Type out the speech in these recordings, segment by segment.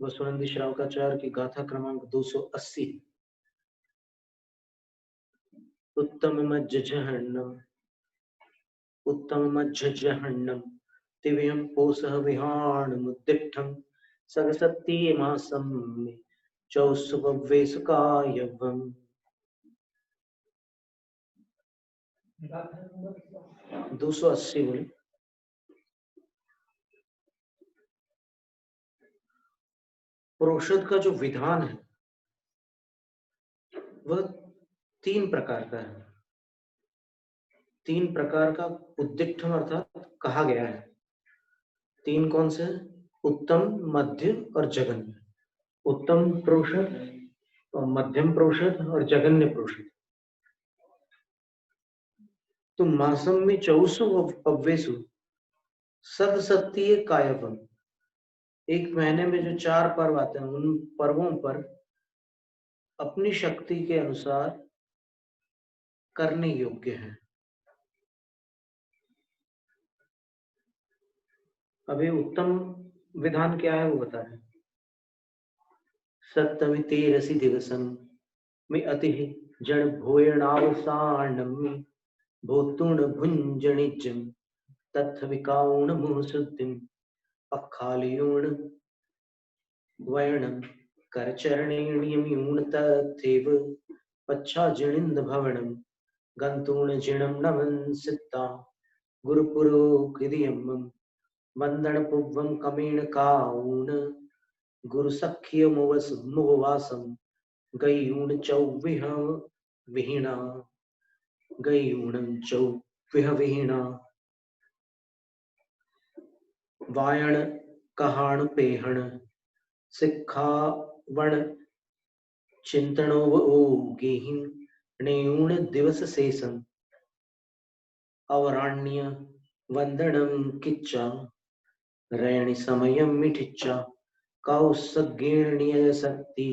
वसुनंदी श्रावकाचार्य की गाथा क्रमांक 280। उत्तममज्जहन्नम उत्तममज्जहन्नम दिव्यं पोसह विहाणमुद्दिष्टं सगसत्यमासं चौसुभवेसुकायवम्। 280 बोले। प्रोषद का जो विधान है वह 3 प्रकार का है। 3 प्रकार का उद्दिष्टम अर्थात कहा गया है। 3 कौन से? उत्तम, मध्य और जघन्य। उत्तम प्रोषद और मध्यम प्रोषद और जघन्य प्रोषद। तो मासम में 24 अव्वेसु सद सत्य कायवम। एक महीने में जो 4 पर्व आते हैं उन पर्वों पर अपनी शक्ति के अनुसार करने योग्य है। अभी उत्तम विधान क्या है वो बता रहे। सप्तमी तेरसी दिवसम में अति जन भोयणावसानम भोतुण भुंजनिजम तथ विकाउण मुहसुद्धिम अखालियूण वयणम करचरणेणियम्यूण तथैव पच्छाजिणिन्द भवनम गन्तूण जिणं नमन सिद्धा गुरुपुरोक्तियम् वंदन पुव्वं कमेण काऊण गुरुसख्यमुपवासं गयूण चौविह विहीना गयूणं चौविह विहीना वायण कहाण पेहण सिखावण चिंतनोवोगिहिं नेऊण दिवस शेषं अवराण्य वंदनम किच्चा रैणि समयं मिठिच्चा कौसगेण्य शक्ति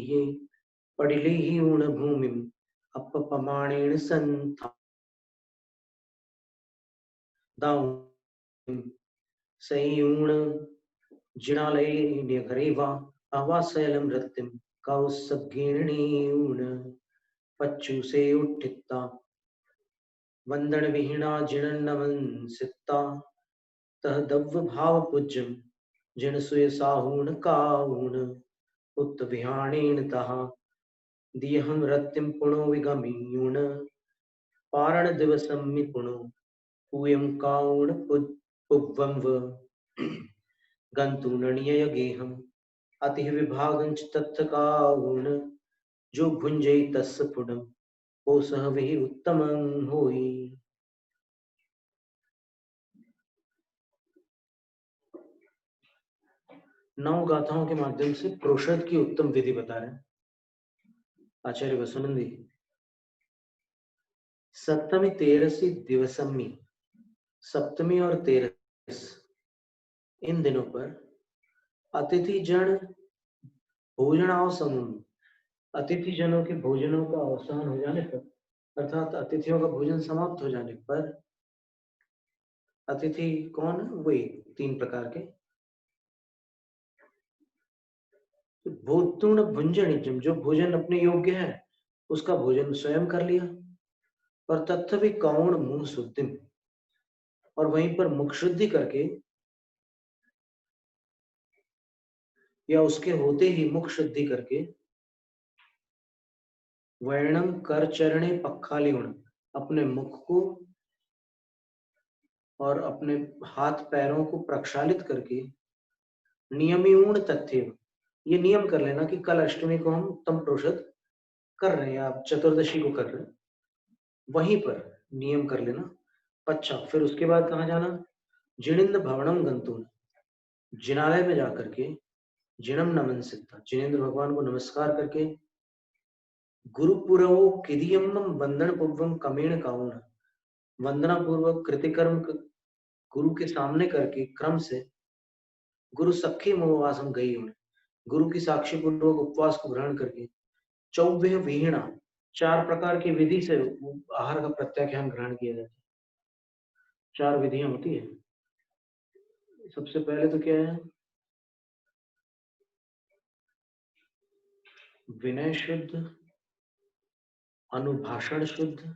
पडिलेहि ऊण भूमिम अपपमाणेन संथा दाऊं सयूण जिनालय घरेवा अवासयलम रत्तिम कौसगेण्यूण पच्चू से उठिता वंदन विहीना जिणन नमन सित्ता तह दव्य भाव पूज्यम जिन सुय साहूण काऊण उत विहाणेन तहा दियहम रत्तिम पुणो विगमीयूण पारण दिवसम मि पुणो पूयम काऊण पुव्वम व गंतूणनीय गेहम अति विभागंच तत्थ काऊण जो भुंजय तस् पुणम ओ सह वही उत्तमं होई। 9 गाथाओं के माध्यम से प्रोषद की उत्तम विधि बता रहे हैं आचार्य वसुनंदी। सप्तमी तेरसी दिवसमी, सप्तमी और तेरस इन दिनों पर अतिथि जन भोजनाव समूह, अतिथि जनों के भोजनों का अवसान हो जाने पर अर्थात अतिथियों का भोजन समाप्त हो जाने पर, अतिथि कौन? वही 3 प्रकार के। भोतुण भुंजनिजम, जो भोजन अपने योग्य है उसका भोजन स्वयं कर लिया। और तत्थ भी कौण मुंह शुद्धिम, और वहीं पर मुख शुद्धि करके या उसके होते ही मुख शुद्धि करके वर्णम कर चरणे पखालिउण, अपने मुख को और अपने हाथ पैरों को प्रक्षालित करके नियमिऊण तथ्य, ये नियम कर लेना कि कल अष्टमी को हम उत्तम प्रोषद कर रहे हैं, आप चतुर्दशी को कर रहे हैं, वहीं पर नियम कर लेना। अच्छा, फिर उसके बाद कहाँ जाना? जिणिंद भवनम गंतुन, जिनालय में जाकर के जिणम नमन सिद्धा, जिनेन्द्र भगवान को नमस्कार करके गुरुपुरवो किदियम वंदन पूर्वम कमेण काउण, वंदना पूर्वक कृतिकर्म गुरु के सामने करके क्रम से गुरु सखी मोहवासम गई उन्हें, गुरु की साक्षी पूर्वक उपवास को ग्रहण करके चौव्य विहीणा, 4 प्रकार की विधि से आहार का प्रत्याख्यान ग्रहण किया जाता है। 4 विधियां होती है। सबसे पहले तो क्या है? विनय शुद्ध, अनुभाषण शुद्ध,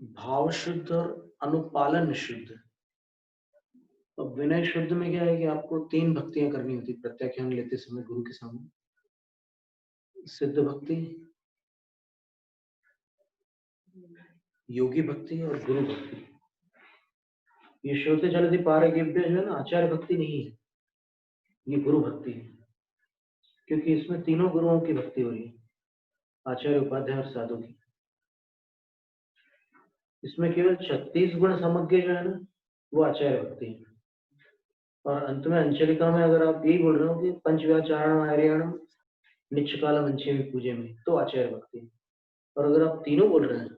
भाव शुद्ध और अनुपालन शुद्ध। अब विनय शुद्ध में क्या है कि आपको 3 भक्तियां करनी होती प्रत्याख्यान लेते समय गुरु के सामने, सिद्ध भक्ति, योगी भक्ति और गुरु भक्ति। ये श्रोते चलती पारगिव्य जो है ना, आचार्य भक्ति नहीं है, ये गुरु भक्ति है, क्योंकि इसमें तीनों गुरुओं की भक्ति हो रही है, आचार्य, उपाध्याय और साधु की। इसमें केवल 36 गुण समग्र जो है ना, वो आचार्य भक्ति है। और अंत में अंचलिका में अगर आप यही बोल रहे हो कि पंचव्याचारण आर्याणम निश्चकालम अंचेमी पूजे में, तो आचार्य भक्ति है। और अगर आप तीनों बोल रहे हैं,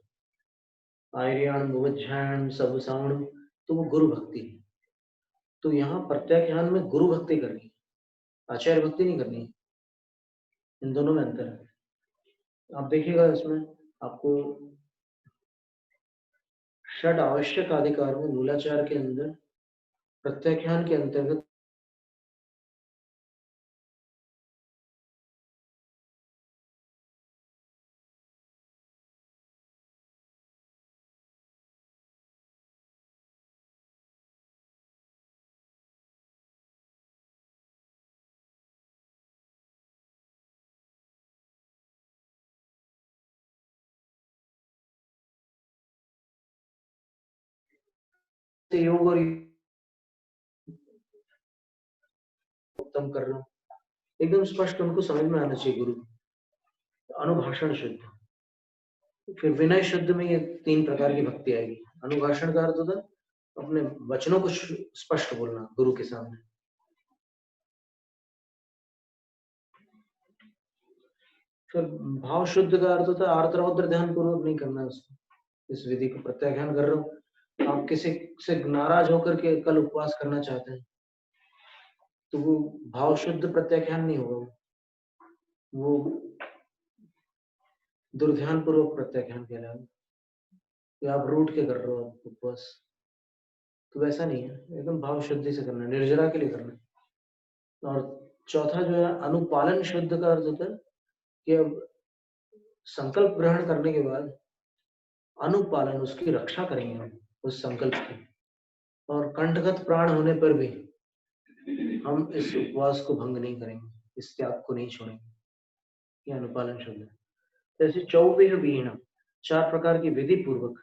आर्याणम, उवज्झायणम, सबसावणम, तो वो गुरु भक्ति है। तो यहाँ प्रत्याख्यान में गुरु भक्ति करनी है, आचार्य भक्ति नहीं करनी है। इन दोनों में अंतर है। आप देखिएगा इसमें आपको षड आवश्यक अधिकार में मूलाचार के अंदर प्रत्याख्यान के अंतर्गत योग और उत्तम कर रहा हूँ, एकदम स्पष्ट उनको समझ में आना चाहिए गुरु। अनुभाषण शुद्ध, फिर विनय शुद्ध में ये 3 प्रकार की भक्ति आएगी। अनुभाषण का अर्थ होता है अपने वचनों को स्पष्ट बोलना गुरु के सामने। फिर भाव शुद्ध का अर्थ होता है आर्द्रौद्र ध्यान पूर्वक नहीं करना है उसको। इस विधि को प्रत्याख्यान कर रहा हूँ, आप किसी से नाराज होकर के कल उपवास करना चाहते हैं, तो वो भाव शुद्ध प्रत्याख्यान नहीं होगा, वो दुर्ध्यान पूर्वक प्रत्याख्यान कहलाएगा कि आप रूठ के कर रहे हो उपवास, तो वैसा नहीं है, एकदम भाव शुद्धि से करना है, निर्जरा के लिए करना है। और चौथा जो है अनुपालन शुद्ध का अर्थ होता है कि अब संकल्प ग्रहण करने के बाद अनुपालन, उसकी रक्षा करेंगे हम उस संकल्प की, और कंठगत प्राण होने पर भी हम इस उपवास को भंग नहीं करेंगे, इस त्याग को नहीं छोड़ेंगे, ये अनुपालन शुद्ध है। जैसे 24 वीणा, 4 प्रकार की विधि पूर्वक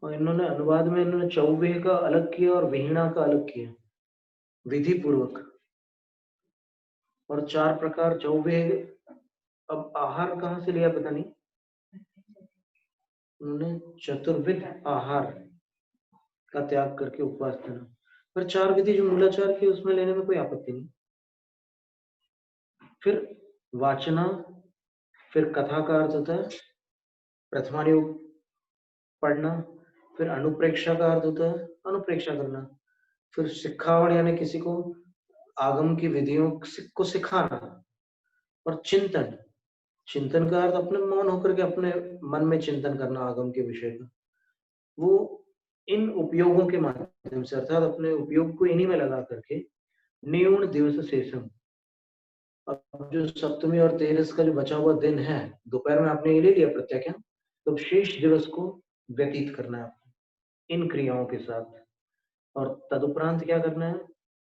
और इन्होंने अनुवाद में इन्होंने 24 का अलग किया और वीणा का अलग किया, विधि पूर्वक। और 4 प्रकार 24, अब आहार कहाँ से लिया पता नहीं, उन्होंने चतुर्विध आहार का त्याग करके उपवास करना, पर 4 विधि जो मूलाचार की उसमें लेने में कोई आपत्ति नहीं। फिर वाचना, फिर कथा का अर्थ होता है प्रथमानुयोग पढ़ना, फिर अनुप्रेक्षा का अर्थ होता है अनुप्रेक्षा करना, फिर शिक्षावण यानी किसी को आगम की विधियों को सिखाना, और चिंतन, चिंतन का अर्थ अपने मौन होकर के अपने मन में चिंतन करना आगम के विषय का, वो इन उपयोगों के माध्यम से, अर्थात अपने उपयोग को इन्हीं में लगा करके न्यून दिवस शेषम, अब जो सप्तमी और 13 का जो बचा हुआ दिन है, दोपहर में आपने ये ले लिया प्रत्याख्यान, तो शेष दिवस को व्यतीत करना है इन क्रियाओं के साथ। और तदुपरांत क्या करना है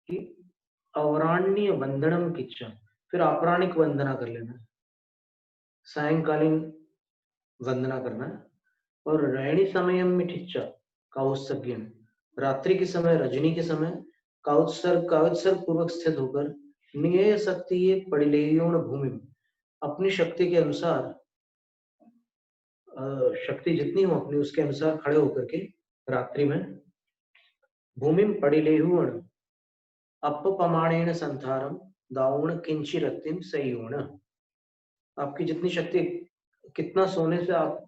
कि अवराण्य वंदनम किच्चा, फिर आपराणिक वंदना कर लेना है, सायंकालीन वंदना करना है। और रैणी समय में ठिच्चा काउत्सर्ग, रात्रि के समय, रजनी के समय काउत्सर्ग पूर्वक स्थित होकर नियय शक्ति ये पड़िलेयोण भूमि, अपनी शक्ति के अनुसार, शक्ति जितनी हो अपनी उसके अनुसार खड़े होकर के रात्रि में भूमि पड़िलेहुण अपपमाणेन संथारम दाउण किंचिरतिम सयोण, आपकी जितनी शक्ति, कितना सोने से आप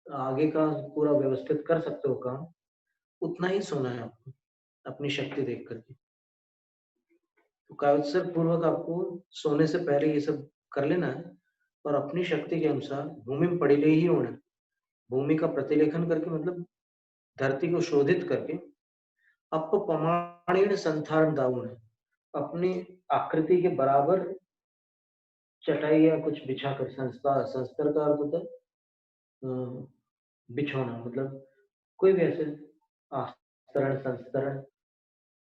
आगे का पूरा व्यवस्थित कर सकते हो काम, उतना ही सोना है आपको अपनी शक्ति देख करके। तो कायोत्सर्ग पूर्वक आपको सोने से पहले ये सब कर लेना है और अपनी शक्ति के अनुसार भूमि में पड़ी ही होना, भूमि का प्रतिलेखन करके मतलब धरती को शोधित करके अपप्रमाणेन संधारण दाउन, अपनी आकृति के बराबर चटाई या कुछ बिछाकर, संस्कार का अर्थ होता है बिछौना, मतलब कोई भी ऐसे आस्तरण संस्तरण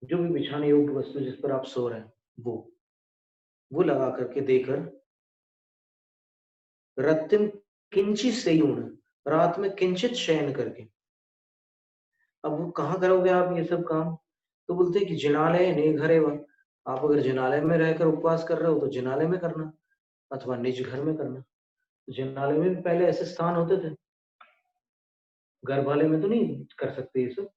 जो भी बिछाने योग्य वस्तु जिस पर आप सो रहे हैं वो लगा करके देकर रत्तिम किंचित सेयूण, रात में किंचित शयन करके। अब वो कहाँ करोगे आप ये सब काम? तो बोलते हैं कि जिनालय नहीं घरे व, आप अगर जिनालय में रहकर उपवास कर रहे हो तो जिनालय में करना अथवा निज घर में करना। जिनालय में भी पहले ऐसे स्थान होते थे, घर वाले में तो नहीं कर सकते ये सब,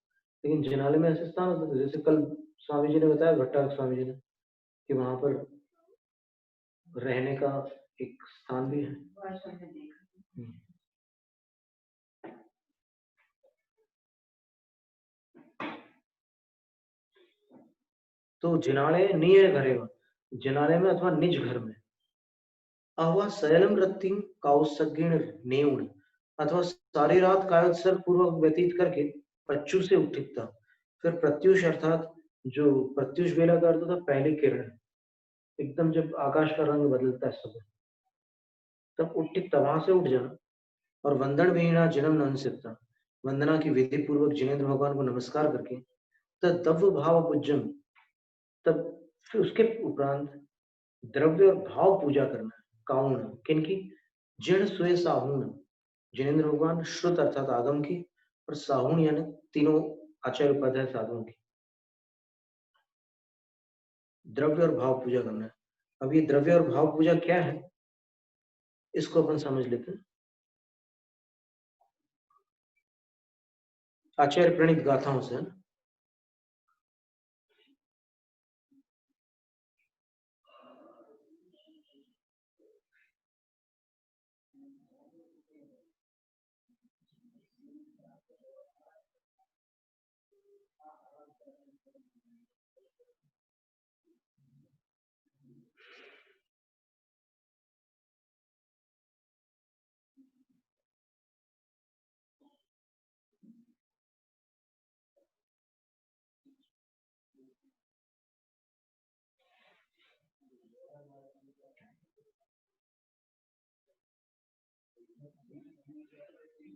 लेकिन जिनालय में ऐसे स्थान होते थे। जैसे कल स्वामी जी ने बताया, भट्टा स्वामी जी ने, कि वहां पर रहने का एक स्थान भी है। तो जिनालय निय घरे, जिनालय में अथवा निज घर में। अहवा शयनम रत्तिम काउसगिण नेउण, अथवा सारी रात कायोत्सर्ग पूर्वक व्यतीत करके पच्चू से उठिकता। फिर प्रत्युष अर्थात जो प्रत्युष बेला का अर्थ होता पहली किरण, एकदम जब आकाश का रंग बदलता है सुबह, तब उठिकता, वहां से उठ जाना। और वंदन विहीना जन्म न सकता, वंदना की विधि पूर्वक जिनेन्द्र भगवान को नमस्कार करके तद्दव्य भाव पूज्यम, तब फिर उसके उपरांत द्रव्य और भाव पूजा करना है। काउन किनकी? जिण स्वे साहून, जिनेन्द्र भगवान, श्रुत अर्थात आगम की, और साहून यानी तीनों आचार्य पद है साधुओं की। द्रव्य और भाव पूजा करना है। अब ये द्रव्य और भाव पूजा क्या है इसको अपन समझ लेते हैं। आचार्य प्रणीत गाथाओं से।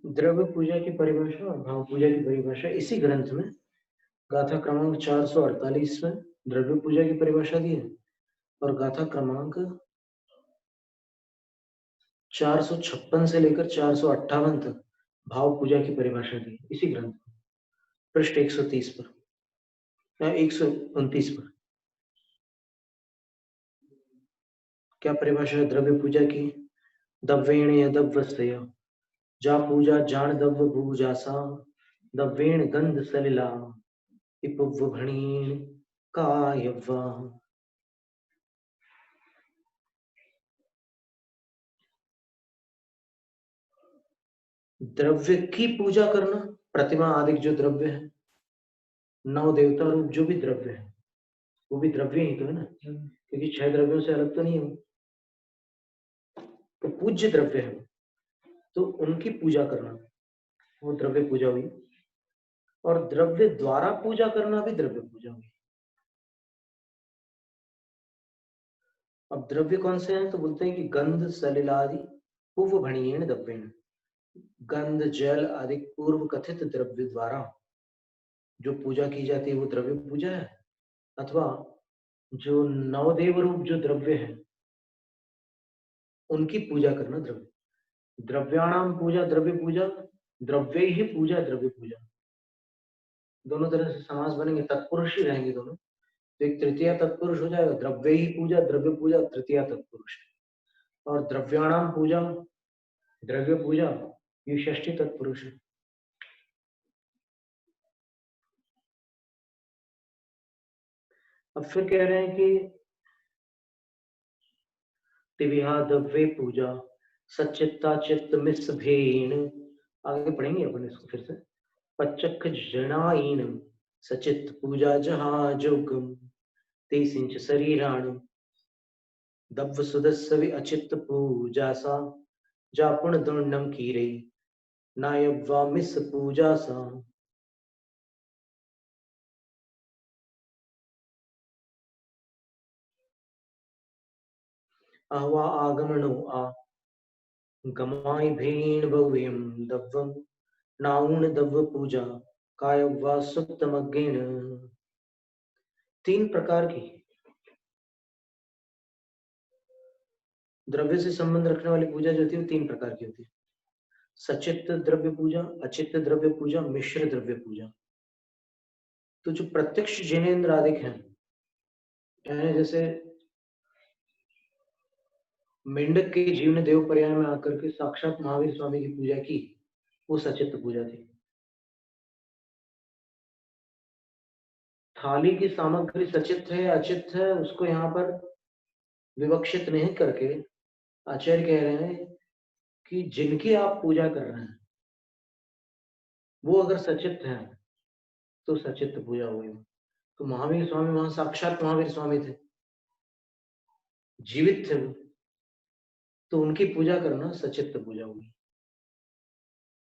द्रव्य पूजा की परिभाषा और भाव पूजा की परिभाषा इसी ग्रंथ में गाथा क्रमांक 448 में द्रव्य पूजा की परिभाषा दी है, और गाथा क्रमांक 456 से लेकर 458 तक भाव पूजा की परिभाषा दी है इसी ग्रंथ में, पृष्ठ 130 पर या 129 पर। क्या परिभाषा है द्रव्य पूजा की? दव्वेण या दव्वस्तया, जा पूजा जान दव्य पूजासा, दव्वेण गंध सलिला इपवभणीण कायवा। द्रव्य की पूजा करना, प्रतिमा आदि जो द्रव्य है, नौ देवता रूप जो भी द्रव्य है वो भी द्रव्य ही तो है ना, क्योंकि 6 द्रव्यों से अलग तो नहीं है, तो पूज्य द्रव्य है, तो उनकी पूजा करना वो द्रव्य पूजा हुई। और द्रव्य द्वारा पूजा करना भी द्रव्य पूजा हुई। अब द्रव्य कौन से हैं? तो बोलते हैं कि गंध सलिलादि पूर्व भणीयेन द्रव्येण, गंध जल आदि पूर्व कथित द्रव्य द्वारा जो पूजा की जाती है वो द्रव्य पूजा है। अथवा जो नवदेव रूप जो द्रव्य है उनकी पूजा करना द्रव्य। द्रव्याणाम पूजा द्रव्य पूजा, द्रव्य ही पूजा द्रव्य पूजा, दोनों तरह से समास बनेंगे, तत्पुरुष ही रहेंगे दोनों। तो एक तृतीय तत्पुरुष हो जाएगा, द्रव्य ही पूजा द्रव्य पूजा तृतीय तत्पुरुष। और द्रव्याणाम पूजा द्रव्य पूजा ये षष्ठी तत्पुरुष है। अब फिर कह रहे हैं कि तिविहा द्रव्य पूजा सचित्ता चित्त मिस भेण, आगे पढ़ेंगे अपन इसको फिर से। पच्चक जनाइन सचित पूजा जहा जोगम, तेसिंच शरीराणि दव्व सुदस्सवि अचित्त पूजा सा जापुण दुंडम कीरे नायव्वा मिस पूजा सा। अहवा आगमनो आ गमाई भेण भव्यम दव्वम नाउन दव्व पूजा कायव्वा सुप्तमग्गेण। तीन प्रकार की द्रव्य से संबंध रखने वाली पूजा जो होती है वो तीन प्रकार की होती है। सचित्त द्रव्य पूजा, अचित्त द्रव्य पूजा, मिश्र द्रव्य पूजा। तो जो प्रत्यक्ष जिनेन्द्र आदिक हैं, यानी जैसे मेंढक के जीव ने देव पर्याय में आकर के साक्षात महावीर स्वामी की पूजा की, वो सचित्त पूजा थी। थाली की सामग्री सचित्त है अचित्त है उसको यहाँ पर विवक्षित नहीं करके आचार्य कह रहे हैं कि जिनकी आप पूजा कर रहे हैं वो अगर सचित्त है तो सचित्त पूजा हुई। तो महावीर स्वामी वहां साक्षात महावीर स्वामी थे, जीवित थे वो, तो उनकी पूजा करना सचित्त पूजा हुई।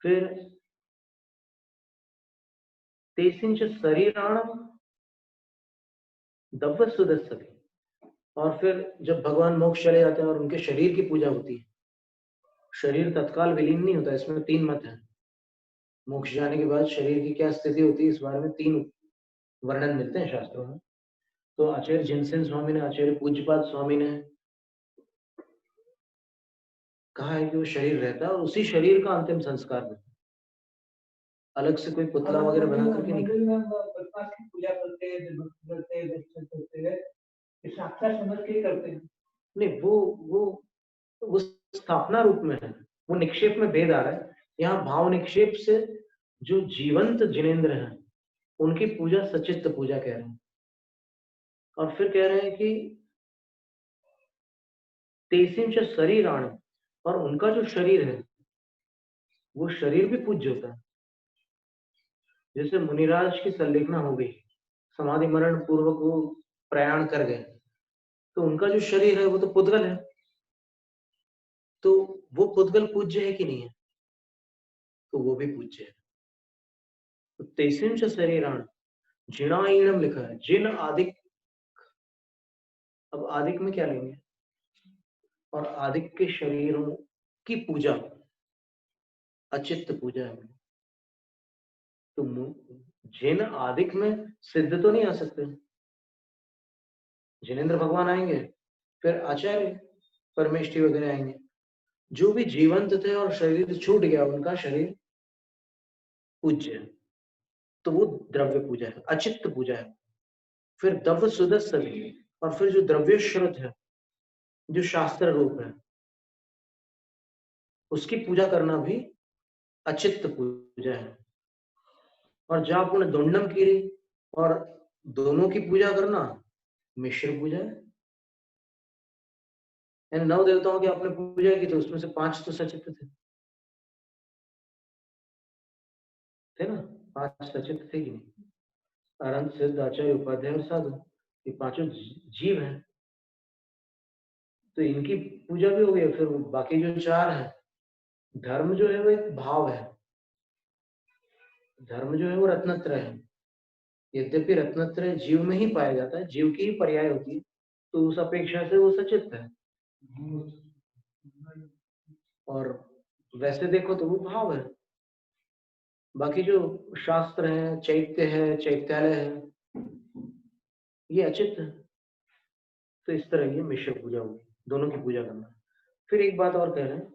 फिर तेसिंच शरीराणम दव्व सुदस्सति, और फिर जब भगवान मोक्ष चले जाते हैं और उनके शरीर की पूजा होती है, शरीर तत्काल विलीन नहीं होता, इसमें तीन मत है। मोक्ष जाने के बाद शरीर की क्या स्थिति होती है इस बारे में तीन वर्णन मिलते हैं शास्त्रों में। तो आचार्य जिनसेन स्वामी ने, आचार्य पूज्यपाद स्वामी ने कहा है कि वो शरीर रहता है और उसी शरीर का अंतिम संस्कार होता है, अलग से कोई पुतला वगैरह बना करके नहीं पूजा करते हैं, साक्षात समझ के करते हैं। नहीं, वो स्थापना रूप में है, वो निक्षेप में भेद आ रहा है। यहाँ भाव निक्षेप से जो जीवंत जिनेन्द्र हैं उनकी पूजा सचित्त पूजा कह रहे हैं। और फिर कह रहे हैं कि तेसिंच शरीराणि, और उनका जो शरीर है वो शरीर भी पूज्य होता है। जैसे मुनिराज की संलेखना हो गई, समाधि मरण पूर्वक वो प्रयाण कर गए, तो उनका जो शरीर है वो तो पुद्गल है, तो वो पुद्गल पूज्य है कि नहीं है? तो वो भी पूज्य है। तो तेसिंच शरीराण जिणाइणम लिखा है, जिन आदिक। अब आदिक में क्या लेंगे? और आदिक के शरीरों की पूजा अचित्त पूजा है। तो जिन आदिक में सिद्ध तो नहीं आ सकते, जिनेन्द्र भगवान आएंगे, फिर आचार्य परमेष्ठी वगैरह आएंगे। जो भी जीवंत थे और शरीर छूट गया उनका शरीर पूज्य है, तो वो द्रव्य पूजा है, अचित्त पूजा है। फिर दव्य सुदस्स, और फिर जो द्रव्य श्रुत है, जो शास्त्र रूप है, उसकी पूजा करना भी अचित्त पूजा है। और जापुण दंडम कीरी, और दोनों की पूजा करना मिश्र पूजा है। नौ देवताओं की आपने पूजा की थी, उसमें से 5 तो सचित्त थे ना, 5 सचित्त थे कि नहीं? अनंत, सिद्ध, आचार्य, उपाध्याय और साधु, ये पांचों जीव हैं, तो इनकी पूजा भी हो गई। फिर बाकी जो 4 हैं, धर्म जो है वो एक भाव है, धर्म जो है वो रत्नत्रय है। यद्यपि रत्नत्रय जीव में ही पाया जाता है, जीव की ही पर्याय होती है, तो उस अपेक्षा से वो सचित्त है। और वैसे देखो तो वो भाव है। बाकी जो शास्त्र है, चैत्य है, चैत्यालय है, ये अचित्त है। तो इस तरह ये मिश्र पूजा होगी, दोनों की पूजा करना। फिर एक बात और कह रहे हैं,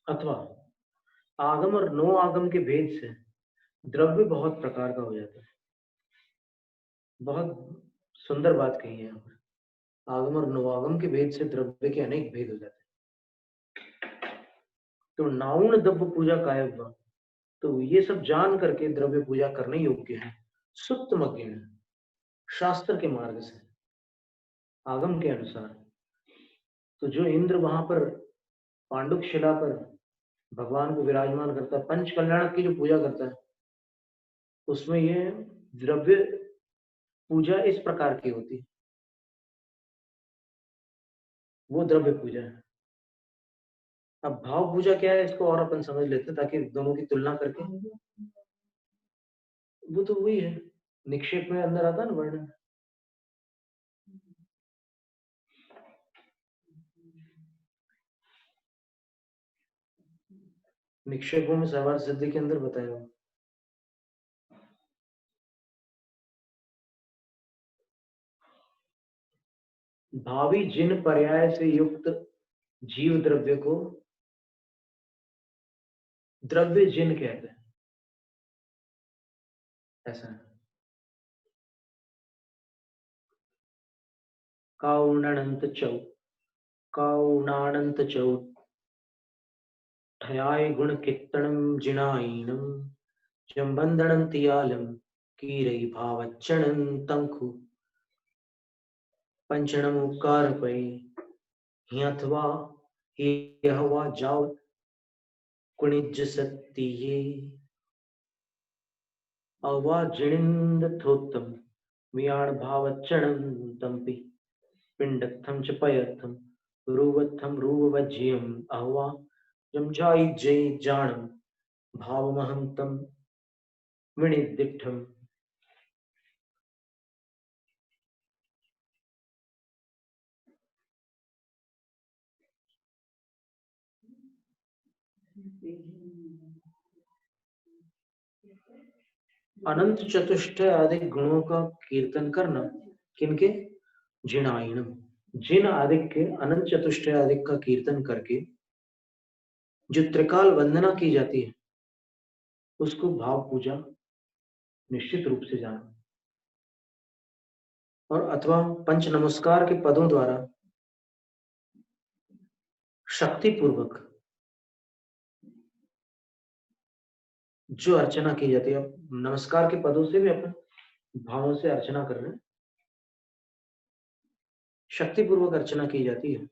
अथवा आगम और नो आगम के भेद से द्रव्य बहुत प्रकार का हो जाता है। बहुत सुंदर बात कही है यहाँ पर, आगम और नो आगम के भेद से द्रव्य के अनेक भेद हो जाते हैं। तो नाउन द्रव्य पूजा कायव्वा, तो ये सब जान करके द्रव्य पूजा करने योग्य है सुप्त मग्न, शास्त्र के मार्ग से, आगम के अनुसार। तो जो इंद्र वहां पर पांडुक शिला पर भगवान को विराजमान करता है, पंच कल्याणक की जो पूजा करता है, उसमें ये द्रव्य पूजा इस प्रकार की होती है, वो द्रव्य पूजा है। अब भाव पूजा क्या है इसको और अपन समझ लेते हैं ताकि दोनों की तुलना करके, वो तो वही है, निक्षेप में अंदर आता है ना वर्णन। निक्षेपों में सहवार सिद्धि के अंदर बताया हुआ। भावी जिन पर्याय से युक्त जीव द्रव्य को द्रव्य जिन कहते हैं, ऐसा है। काउणनंत चौ, काउणानंत चौ ठयाय गुण कीर्तनम जिनाइनम जम्बंधनम तियालम कीरई भावच्चणं तंखु पंचणमुकार पै ह्यथवा ह्यहवा जाव कुणिज सत्तिये अवा जिनिंद थोत्तम वियाण भावच्चणं तंपि पिंडत्थम च पयत्थम रुवत्थम रुवज्यम अहवा जमझाई जय जानम भावमहं तम विनिदिष्टम। अनंत चतुष्टय आदि गुणों का कीर्तन करना, किनके? जिनाइनम, जिन आदिक के अनंत चतुष्टय आदिक का कीर्तन करके जो त्रिकाल वंदना की जाती है उसको भाव पूजा निश्चित रूप से जाना। और अथवा पंच नमस्कार के पदों द्वारा शक्ति पूर्वक जो अर्चना की जाती है, नमस्कार के पदों से भी अपन भावों से अर्चना कर रहे हैं, शक्ति पूर्वक अर्चना की जाती है,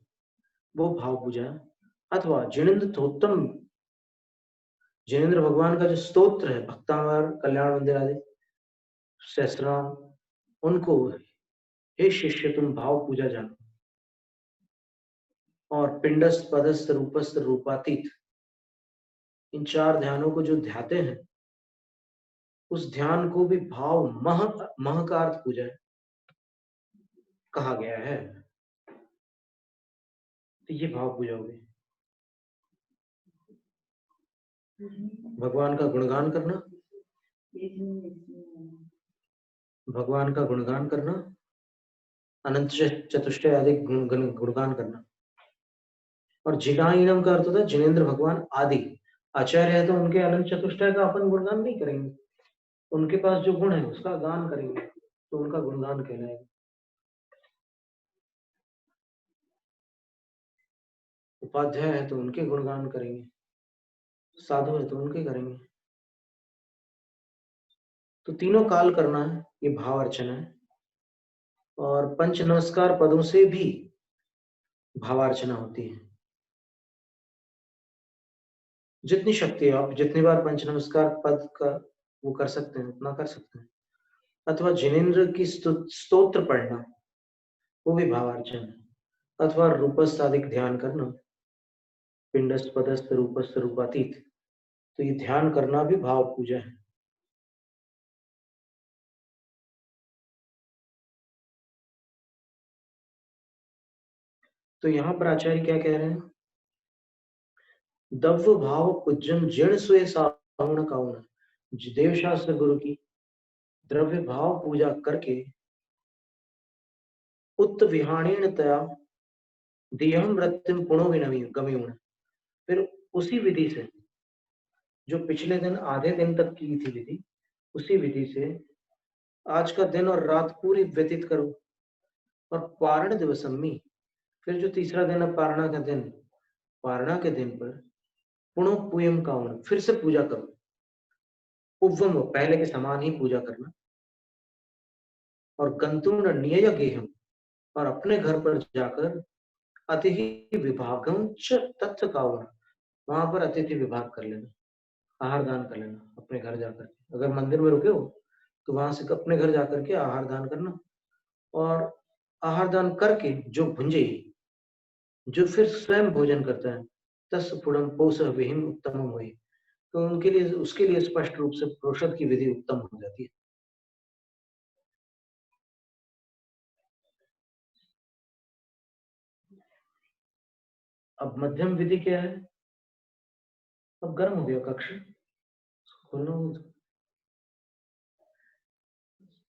वो भाव पूजा है। अथवा जिनेन्द्र थोत्तम, जिनेन्द्र भगवान का जो स्तोत्र है भक्तावार कल्याण मंदिर आदि सहस्रनाम, उनको हे शिष्य तुम भाव पूजा जानो। और पिंडस्थ पदस्थ रूपस्थ रूपातीत, इन चार ध्यानों को जो ध्याते हैं उस ध्यान को भी भाव मह का अर्थ पूजा कहा गया है। तो ये भाव पूजा होगी। भगवान का गुणगान करना, भगवान का गुणगान करना, अनंत चतुष्टय आदि गुणगान करना। और जिनाइनम का अर्थ होता है जिनेन्द्र भगवान आदि आचार्य है तो उनके अनंत चतुष्टय का अपन गुणगान नहीं करेंगे, उनके पास जो गुण है उसका गान करेंगे तो उनका गुणगान कहलाएगा। उपाध्याय है तो उनके गुणगान करेंगे, साधु है तो उनके करेंगे। तो तीनों काल करना है, ये भाव अर्चना है। और पंच नमस्कार पदों से भी भावार्चना होती है। जितनी शक्ति है आप जितनी बार पंच नमस्कार पद का वो कर सकते हैं उतना कर सकते हैं। अथवा जिनेन्द्र की स्तोत्र पढ़ना, वो भी भावार्चना है। अथवा रूपस्थ आदि ध्यान करना, पिंडस्थ पदस्थ रूपस्थ रूपातीत, तो ये ध्यान करना भी भाव पूजा है। तो यहाँ पर आचार्य क्या कह रहे हैं? दव्य भाव पूजन जड़ स्वे सावण काउण, देव शास्त्र गुरु की द्रव्य भाव पूजा करके उत्त विहाणीनतया देहम मृत्युम पुनो गम्यूण, फिर उसी विधि से जो पिछले दिन आधे दिन तक की थी विधि, उसी विधि से आज का दिन और रात पूरी व्यतीत करो। और पारण दिवसम्मी, फिर जो तीसरा दिन है पारणा का दिन, पारणा के दिन पर पुनो पुयम काउण, फिर से पूजा करो। उव्वम, पहले के समान ही पूजा करना। और गंतुण नियय गेहम, और अपने घर पर जाकर अतिथि विभागम च तत्थ काउण, वहां पर अतिथि विभाग कर लेना, आहार दान कर लेना अपने घर जाकर। अगर मंदिर में रुके हो तो वहां से अपने घर जाकर के आहार दान करना, और आहार दान करके जो भुंजे, जो फिर स्वयं भोजन करता है, तस् फुड़म पोष विहीन उत्तम हुई, तो उनके लिए, उसके लिए स्पष्ट रूप से प्रोषद की विधि उत्तम हो जाती है। अब मध्यम विधि क्या है? अब गर्म हो गया कक्ष, खोलना होगा।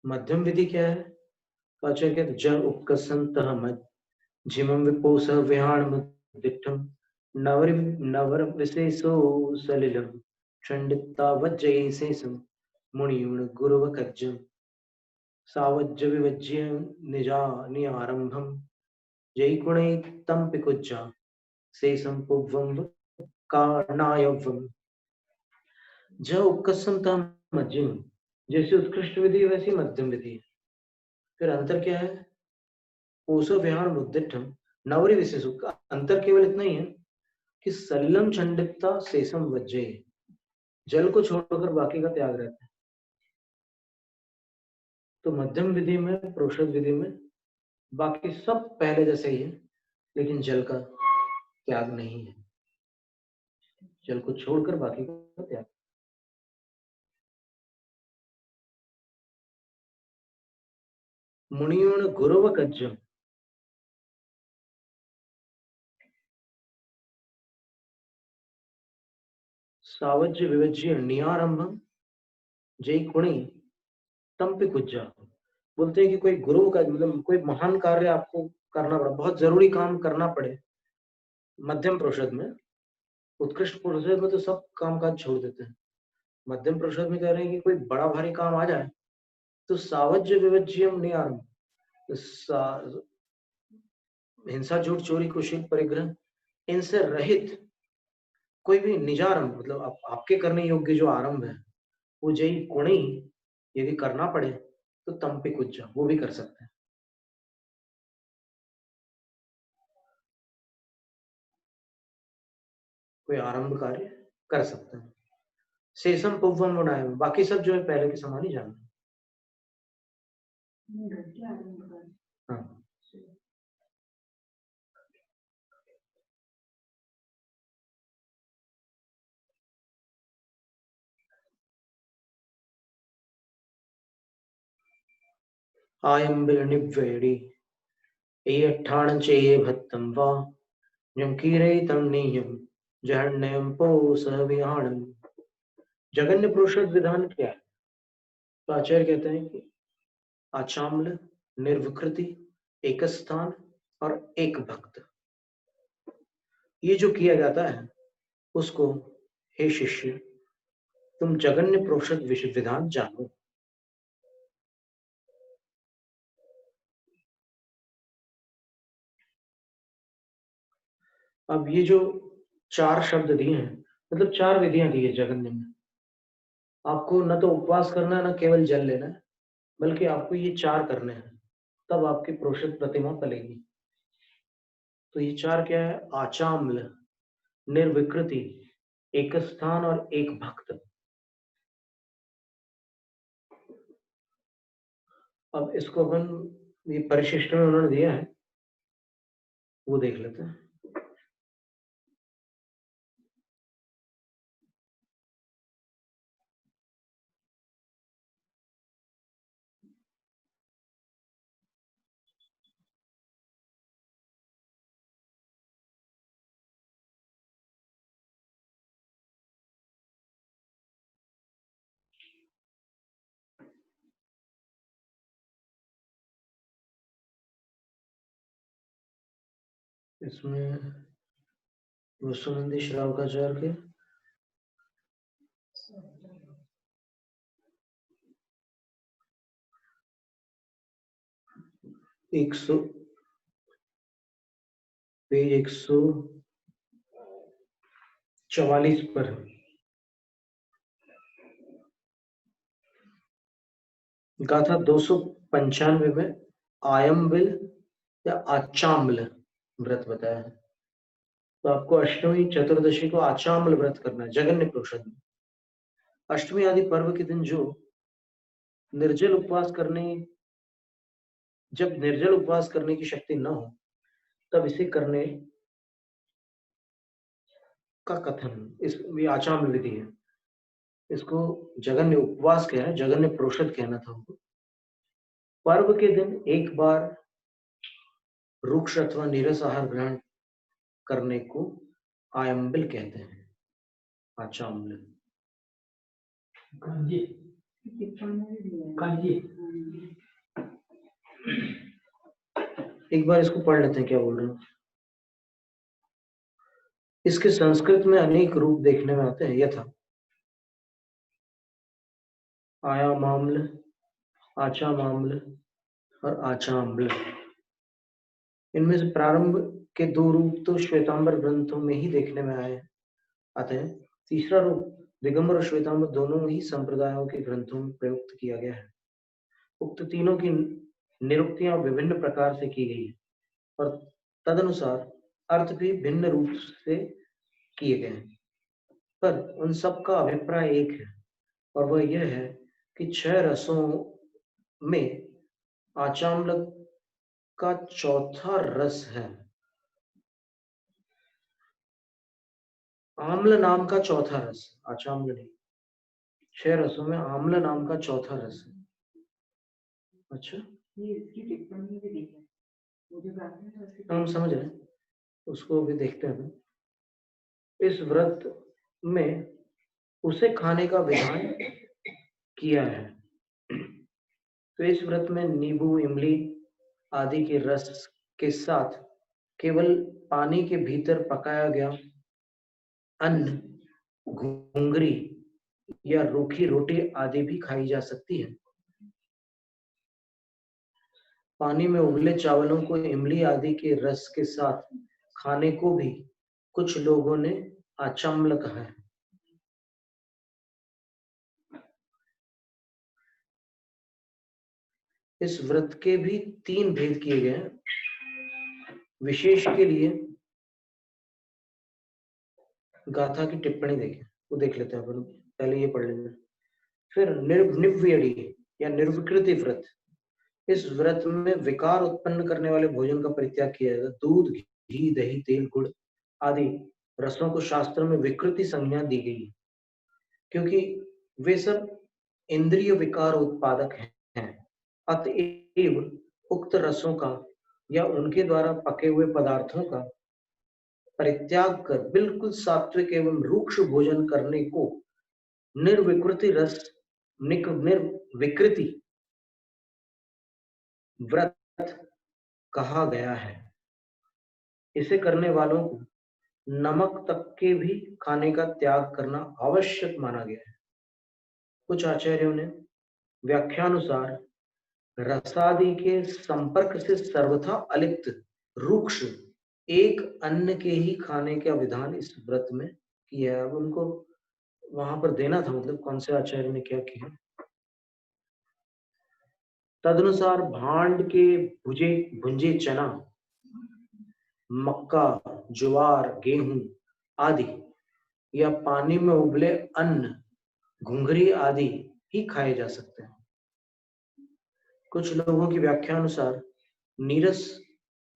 मध्यम विधि क्या है? तो आचार्य कहते जल उपकसंतः मद झिमं विपोष विहाण दिठम नवर नवर विशेषो सलिलम चंडिता वज्जय शेषम मुनियुण गुरुव कज्जम सावज्य विवज्य निजा निआरंभम जय गुणै तम पिकुज्जा शेषम पुव्वम कारणायवम। ज उपकसम तम मध्यम, जैसे उत्कृष्ट विधि है वैसी मध्यम विधि है। फिर अंतर क्या है? पोषो विहार मुद्दिठम नवरी विशेष, अंतर केवल इतना ही है कि सलिलम चंडिता शेषम वज्जय, जल को छोड़कर बाकी का त्याग रहता है। तो मध्यम विधि में, प्रोषद विधि में बाकी सब पहले जैसे ही है, लेकिन जल का त्याग नहीं है, जल को छोड़कर बाकी का त्याग। मुनियों गुरुव कज्जम, सावज्य विवज्य नियारंभम जय कुणी तम पे कुछ जा। बोलते हैं कि कोई गुरु का, मतलब कोई महान कार्य आपको करना पड़ा, बहुत जरूरी काम करना पड़े मध्यम प्रोषद में। उत्कृष्ट प्रोषद में तो सब काम काज छोड़ देते हैं, मध्यम प्रोषद में कह रहे हैं कि कोई बड़ा भारी काम आ जाए तो सावज्य विवज्यम नहीं आरंभ, हिंसा झूठ चोरी कुशील परिग्रह इनसे रहित कोई भी निजारंभ, मतलब आपके करने योग्य जो आरंभ है वो जय गुणी यदि करना पड़े तो तम पे कुछ जा, वो भी कर सकते हैं। कोई आरंभ कार्य कर सकते हैं। शेषम पुव्वम गुणायम, बाकी सब जो है पहले के समान ही जानना। हाँ, आयम बिल निव्वेड़ी ये अट्ठाण चेये भत्तम वा यम कीरे तम नियम जहन्नम पोस विहाणम। जगन्य प्रोषद विधान क्या है? तो आचार्य कहते हैं कि आचाम्ल, निर्विकृति, एक स्थान और एक भक्त, ये जो किया जाता है उसको हे शिष्य तुम जगन्य प्रोषद विधान जानो। अब ये जो चार शब्द दिए हैं, मतलब चार विधियां दी है जगन्य में। आपको न तो उपवास करना है, न केवल जल लेना है, बल्कि आपको ये चार करने हैं, तब आपकी प्रोषद प्रतिमा पलेगी। तो ये चार क्या है? आचाम्ल, निर्विकृति, एक स्थान और एक भक्त। अब इसको अपन, ये परिशिष्ट में उन्होंने दिया है, वो देख लेते हैं। इसमें विश्वनंदी श्रावकाचार्य के 100 पेज 144 पर गाथा 295 में आयम्बिल या आचाम्ल व्रत बताया है। तो आपको अष्टमी चतुर्दशी को आचाम्ल व्रत करना है जगन्य प्रोषद में। अष्टमी आदि पर्व के दिन जो निर्जल उपवास करने जब निर्जल उपवास करने की शक्ति न हो, तब इसे करने का कथन इस ये आचार्य विधि है। इसको जघन्य उपवास कह रहे हैं, जघन्य प्रोषद कहना था उनको। पर्व के दिन एक बार रुक्ष अथवा नीरस आहार ग्रहण करने को आयम्बिल कहते हैं। आचाम्ल कांजी कांजी एक बार इसको पढ़ लेते हैं क्या बोल रहे हैं। इसके संस्कृत में अनेक रूप देखने में आते हैं, यथा आयामाम्ल, आचामाम्ल और आचाम्ल। इनमें से प्रारंभ के दो रूप तो श्वेतांबर ग्रंथों में ही देखने में आए आते हैं। तीसरा रूप दिगंबर और श्वेतांबर दोनों ही संप्रदायों के ग्रंथों में प्रयुक्त किया गया है। उक्त तीनों की निरुक्तियां विभिन्न प्रकार से की गई है और तदनुसार अर्थ भी भिन्न रूप से किए गए हैं, पर उन सब का अभिप्राय एक है और वह यह है कि 6 रसों में आचाम्ल का चौथा रस है। आम्ल नाम का चौथा रस, आचाम्ल नहीं, 6 रसों में आम्ल नाम का चौथा रस है। अच्छा, ये इसकी टिप्पणी भी देखा मुझे बात हम समझ रहे हैं, उसको भी देखते हैं। इस व्रत में उसे खाने का विधान किया है। तो इस व्रत में नींबू, इमली आदि के रस के साथ केवल पानी के भीतर पकाया गया अन्न, घुंगरी या रूखी रोटी आदि भी खाई जा सकती है। पानी में उबले चावलों को इमली आदि के रस के साथ खाने को भी कुछ लोगों ने आचाम्ल कहा है। इस व्रत के भी 3 भेद किए गए हैं। विशेष के लिए गाथा की टिप्पणी देखें, वो देख लेते हैं अपन, पहले ये पढ़ लेंगे। फिर निर्वियडी या निर्विकृति व्रत। इस व्रत में विकार उत्पन्न करने वाले भोजन का परित्याग किया जाएगा। दूध, घी, दही, तेल, गुड़ आदि रसों को शास्त्र में विकृति संज्ञा दी गई है, क्योंकि वे सब इंद्रिय विकार उत्पादक हैं। अतएव उक्त रसों का या उनके द्वारा पके हुए पदार्थों का परित्याग कर बिल्कुल सात्विक एवं रूक्ष भोजन करने को निर्विकृति रस निर्विकृति व्रत कहा गया है। इसे करने वालों को नमक तक के भी खाने का त्याग करना आवश्यक माना गया है। कुछ आचार्यों ने व्याख्यानुसार रसादि के संपर्क से सर्वथा अलिप्त रूक्ष एक अन्न के ही खाने का विधान इस व्रत में किया है। अब उनको वहां पर देना था, मतलब कौन से आचार्य ने क्या किया। तदनुसार भांड के भुंजे चना, मक्का, ज्वार, गेहूं आदि या पानी में उबले अन्न, घुंघरी आदि ही खाए जा सकते हैं। कुछ लोगों की व्याख्या अनुसार नीरस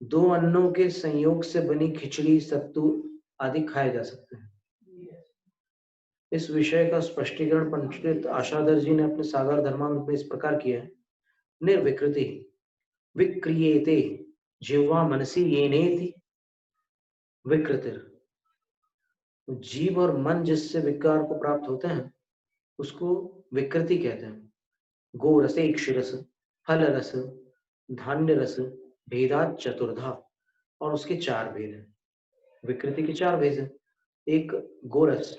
2 अन्नों के संयोग से बनी खिचड़ी, सत्तू आदि खाए जा सकते हैं। इस विषय का स्पष्टीकरण पंडित आशाधर जी ने अपने सागर धर्मामृत में इस प्रकार किया है। निर्विकृति विक्रियेते जिह्वा मनसी येनेति विकृतिर। जीव और मन जिससे विकार को प्राप्त होते हैं उसको विकृति कहते हैं। गो रस एक शिरस, फल रस, धान्य रस, भेदात चतुर्धा, और उसके 4 भेद हैं। विकृति के 4 भेद हैं। एक गोरस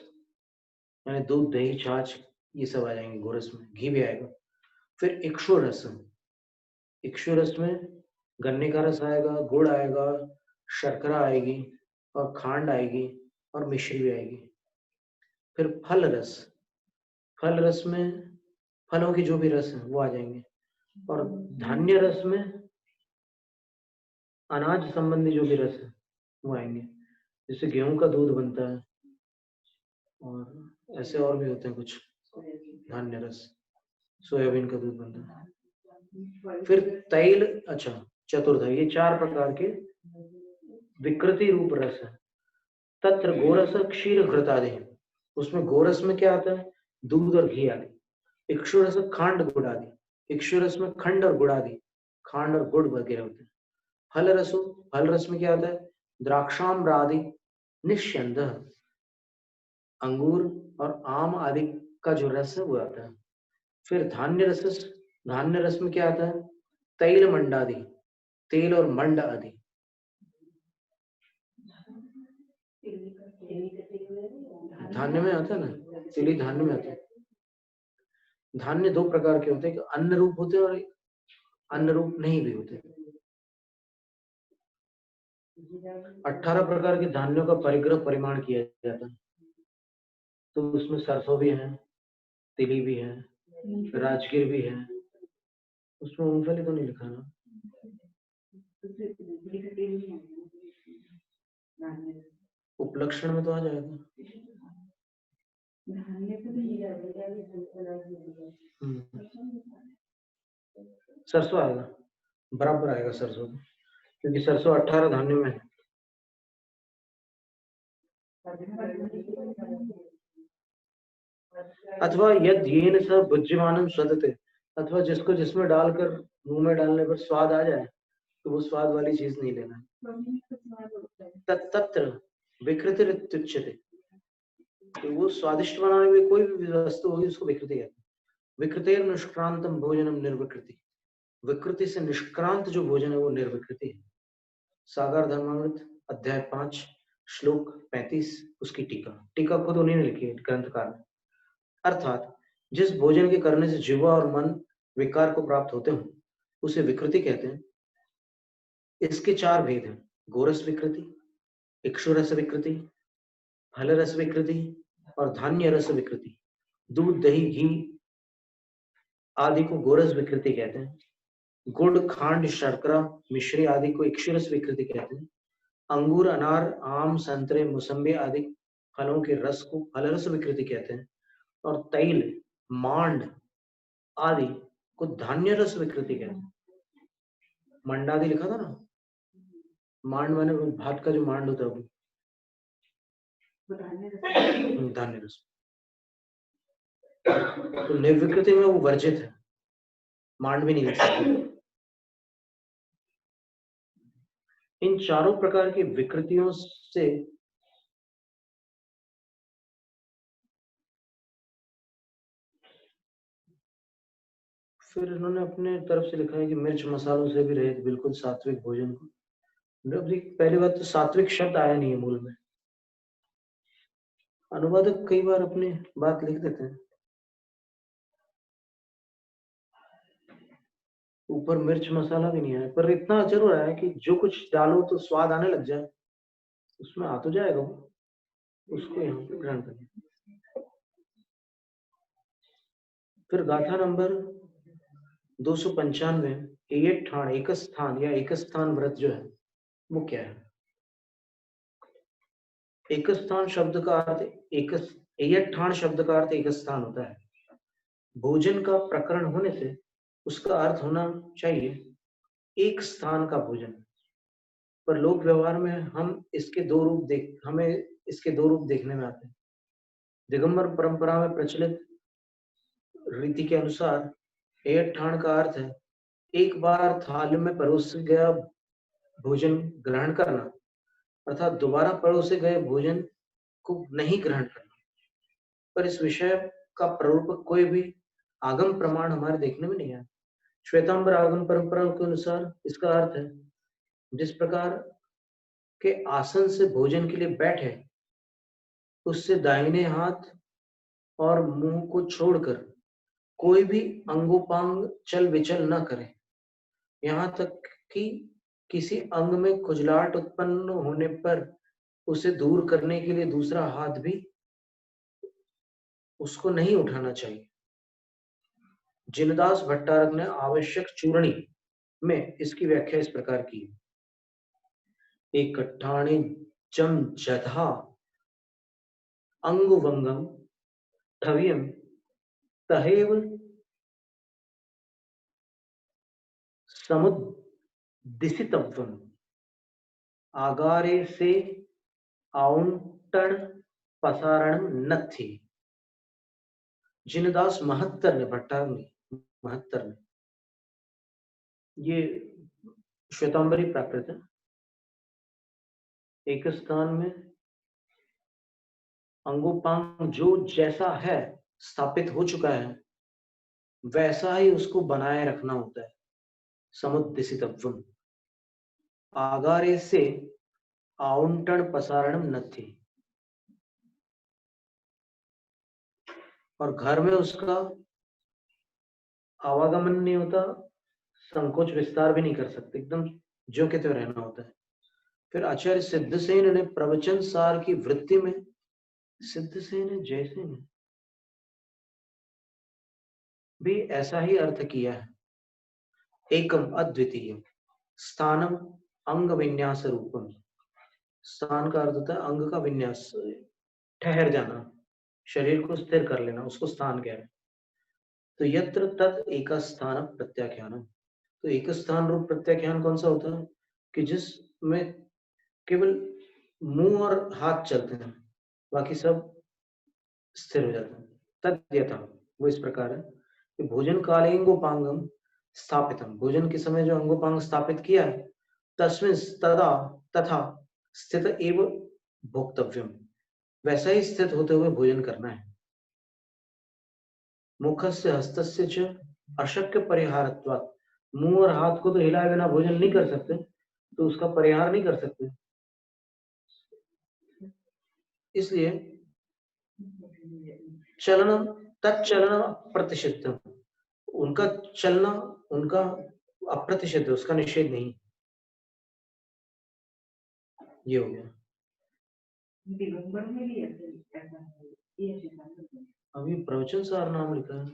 यानी दूध, दही, छाछ ये सब आ जाएंगे गोरस में, घी भी आएगा। फिर इक्षु रस, इक्षु रस में गन्ने का रस आएगा, गुड़ आएगा, शर्करा आएगी और खांड आएगी और मिश्री भी आएगी। फिर फल रस, फल रस में फलों की जो भी रस है वो आ जाएंगे। और धान्य रस में अनाज संबंधी जो भी रस है वो आएंगे, जैसे गेहूं का दूध बनता है और ऐसे और भी होते हैं कुछ धान्य रस। सोयाबीन का दूध बनता है। फिर तैल, अच्छा चतुर्थ, ये 4 प्रकार के विकृति रूप रस है। तत्र गोरस क्षीर घृतादि, उसमें गोरस में क्या आता है, दूध और घी आदि। इक्षुरस खांड गुड़ आदि, इक्षुरस में खंड और गुड़ आदि, खांड और गुड़ वगैरह होते हैं। फल रसो, फल रस में क्या आता है, द्राक्षाम्र आदि निष्यंद, अंगूर और आम आदि का जो रस है वो आता है। फिर धान्य रस, धान्य रस में क्या आता है, तैल मंडादि, तेल और मंड आदि। धान्य में आता है ना, तिली धान्य में आता है। धान्य 2 प्रकार के होते हैं, अन्न रूप होते हैं और अन्न रूप नहीं भी होते। 18 प्रकार के धान्यों का परिग्रह परिमाण किया जाता है। तो उसमें सरसों भी है, तिली भी है, राजगिर भी है। उसमें मूंगफली तो नहीं लिखा ना। उपलक्षण में तो आ जाएगा। सरसों आएगा, बराबर आएगा सरसों, क्योंकि सरसों 18 धान्य में है। अथवा यद येन स भुज्यमानं स्वदते, अथवा जिसको जिसमें डालकर मुंह में डालने पर स्वाद आ जाए तो वो स्वाद वाली चीज नहीं लेना। तत्र विकृतिरुच्यते, तो वो स्वादिष्ट बनाने में कोई भी वस्तु होगी उसको विकृति कहते हैं। विकृतेर निष्क्रांतम भोजनम निर्विकृति, विकृति से निष्क्रांत जो भोजन है वो निर्विकृति है। सागर धर्मामृत अध्याय 5 श्लोक 35, उसकी टीका, टीका खुद उन्हीं ने लिखी है ग्रंथकार ने। अर्थात जिस भोजन के करने से जीवा और मन विकार को प्राप्त होते हो उसे विकृति कहते हैं। इसके 4 भेद हैं, गोरस विकृति, इक्षुरस विकृति, फल रस विकृति और धान्य रस विकृति। दूध, दही, घी आदि को गोरस विकृति कहते हैं। गुड़, खांड, शर्करा, मिश्री आदि को इक्षुरस विकृति कहते हैं। अंगूर, अनार, आम, संतरे, मौसम्बी आदि फलों के रस को फल रस विकृति कहते हैं। और तैल, मांड आदि को धान्य रस विकृति कहते हैं। मंडादि लिखा था ना, मांड माने भात का जो मांड होता है वो धान्य रस। तो निर्विकृति में वो वर्जित है, मांड भी नहीं लिख सकते। इन चारों प्रकार की विकृतियों से फिर इन्होंने अपने तरफ से लिखा है कि मिर्च मसालों से भी रहित बिल्कुल सात्विक भोजन को। पहली बात तो सात्विक शब्द आया नहीं है मूल में, अनुवादक कई बार अपनी बात लिख देते हैं। ऊपर मिर्च मसाला भी नहीं आया, पर इतना जरूर आया कि जो कुछ डालो तो स्वाद आने लग जाए, उसमें आ तो जाएगा वो, उसको यहाँ पे ग्रहण करें। फिर गाथा नंबर 295, एक ठाण एक स्थान या एक स्थान व्रत जो है वो क्या है। एक स्थान शब्द का अर्थ एक ठाण शब्द का अर्थ एक स्थान होता है। भोजन का प्रकरण होने से उसका अर्थ होना चाहिए एक स्थान का भोजन, पर लोक व्यवहार में हमें इसके दो रूप देखने में आते हैं। दिगंबर परंपरा में प्रचलित रीति के अनुसार एक ठाण का अर्थ है एक बार थाली में परोसे गया भोजन ग्रहण करना, अर्थात दोबारा परोसे गए भोजन को नहीं ग्रहण करना। पर इस विषय का प्ररूपक कोई भी आगम प्रमाण हमारे देखने में नहीं आया। श्वेतांबर आगम परंपरा के अनुसार इसका अर्थ है जिस प्रकार के आसन से भोजन के लिए बैठे उससे दाहिने हाथ और मुंह को छोड़कर कोई भी अंगोपांग चल विचल न करे, यहाँ तक कि किसी अंग में खुजलाहट उत्पन्न होने पर उसे दूर करने के लिए दूसरा हाथ भी उसको नहीं उठाना चाहिए। जिनदास भट्टारक ने आवश्यक चूर्णी में इसकी व्याख्या इस प्रकार की, एक ठाणे जम जधा अंगुवंगम ठव्यम तहेव समुद्दिशितव्यम आगारे से आउंटण पसारण नथी। जिनदास महत्तर ने भट्टार ने महत्तर ने ये श्वेतांबरी प्राकृत है। एक स्थान में अंगोपांग जो जैसा है स्थापित हो चुका है वैसा ही उसको बनाए रखना होता है। समुद्दिशितव्यम आगारे से आउंटण पसारणम नथी। और घर में उसका आवागमन नहीं होता, संकोच विस्तार भी नहीं कर सकते, एकदम ज्यों के त्यों रहना होता है। फिर आचार्य सिद्धसेन ने प्रवचन सार की वृत्ति में सिद्धसेन जैसे ने भी ऐसा ही अर्थ किया है। एकम अद्वितीय स्थानम अंग विन्यास रूपम। स्थान का अर्थ होता है अंग का विन्यास, ठहर जाना, शरीर को स्थिर कर लेना, उसको स्थान कह रहे हैं। तो यत्र तत् एक स्थान प्रत्याख्यानम। तो एक स्थान रूप प्रत्याख्यान कौन सा होता है कि जिसमें केवल मुंह और हाथ चलते हैं, बाकी सब स्थिर हो जाते हैं। तद यथा वो इस प्रकार है कि भोजन काले अंगोपांगम स्थापितम, भोजन के समय जो अंगोपांग स्थापित किया है, तस्मिन् तदा तथा स्थित एव भोक्तव्यम, वैसा ही स्थित होते हुए भोजन करना है। मुखस्य हस्तस्य च अशक्य परिहारत्वात्, मुंह और हाथ को तो हिलाए बिना भोजन नहीं कर सकते, तो उसका परिहार नहीं कर सकते, इसलिए चलन तत्चलन अप्रतिषिद्धम, उनका चलना उनका अप्रतिषिद्ध, उसका निषेध नहीं। ये हो गया। दिगंबर में भी ऐसा है, ये सिद्धांत है। अभी प्रवचन सार नाम लिखा है,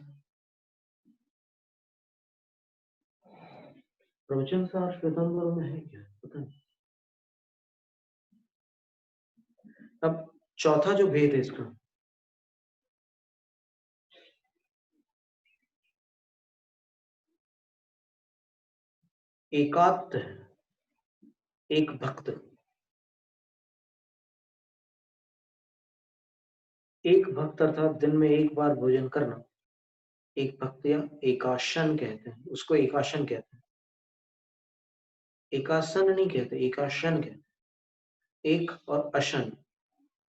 प्रवचन सार श्वेतांबर में है क्या पता नहीं। अब चौथा जो भेद है इसका, एकात्म है, एक भक्त, एक भक्त अर्थात दिन में एक बार भोजन करना, एक भक्त या एकाशन कहते हैं उसको, एकाशन कहते हैं, एकासन नहीं कहते, एकाशन कहते हैं। एक और अशन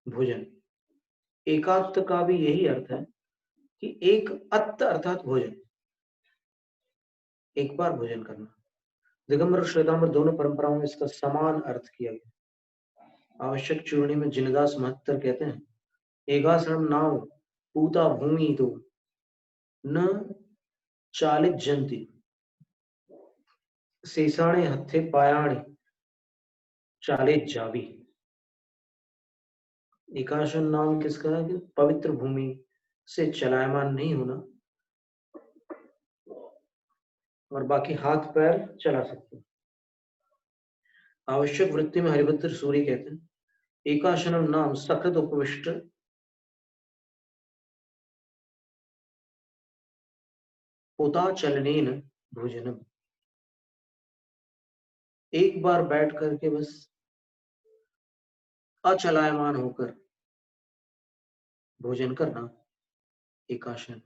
भोजन, एकात्म का भी यही अर्थ है कि एक अत्त अर्थात भोजन, एक बार भोजन करना। दिगंबर और श्वेतांबर दोनों परंपराओं में इसका समान अर्थ किया गया। आवश्यक चूर्णी में जिनदास महत्तर कहते हैं, एकासनम नाम पूता भूमि तो न चालित जंती शेषाणे हथे पायाणी चालित जावी। एकासन नाम किसका है कि पवित्र भूमि से चलायमान नहीं होना और बाकी हाथ पैर चला सकते। आवश्यक वृत्ति में हरिभद्र सूरी कहते हैं, एकाशनम नाम सकृत उपविष्ट पोता चलनेन भोजनम, एक बार बैठ करके बस अचलायमान होकर भोजन करना एकाशन।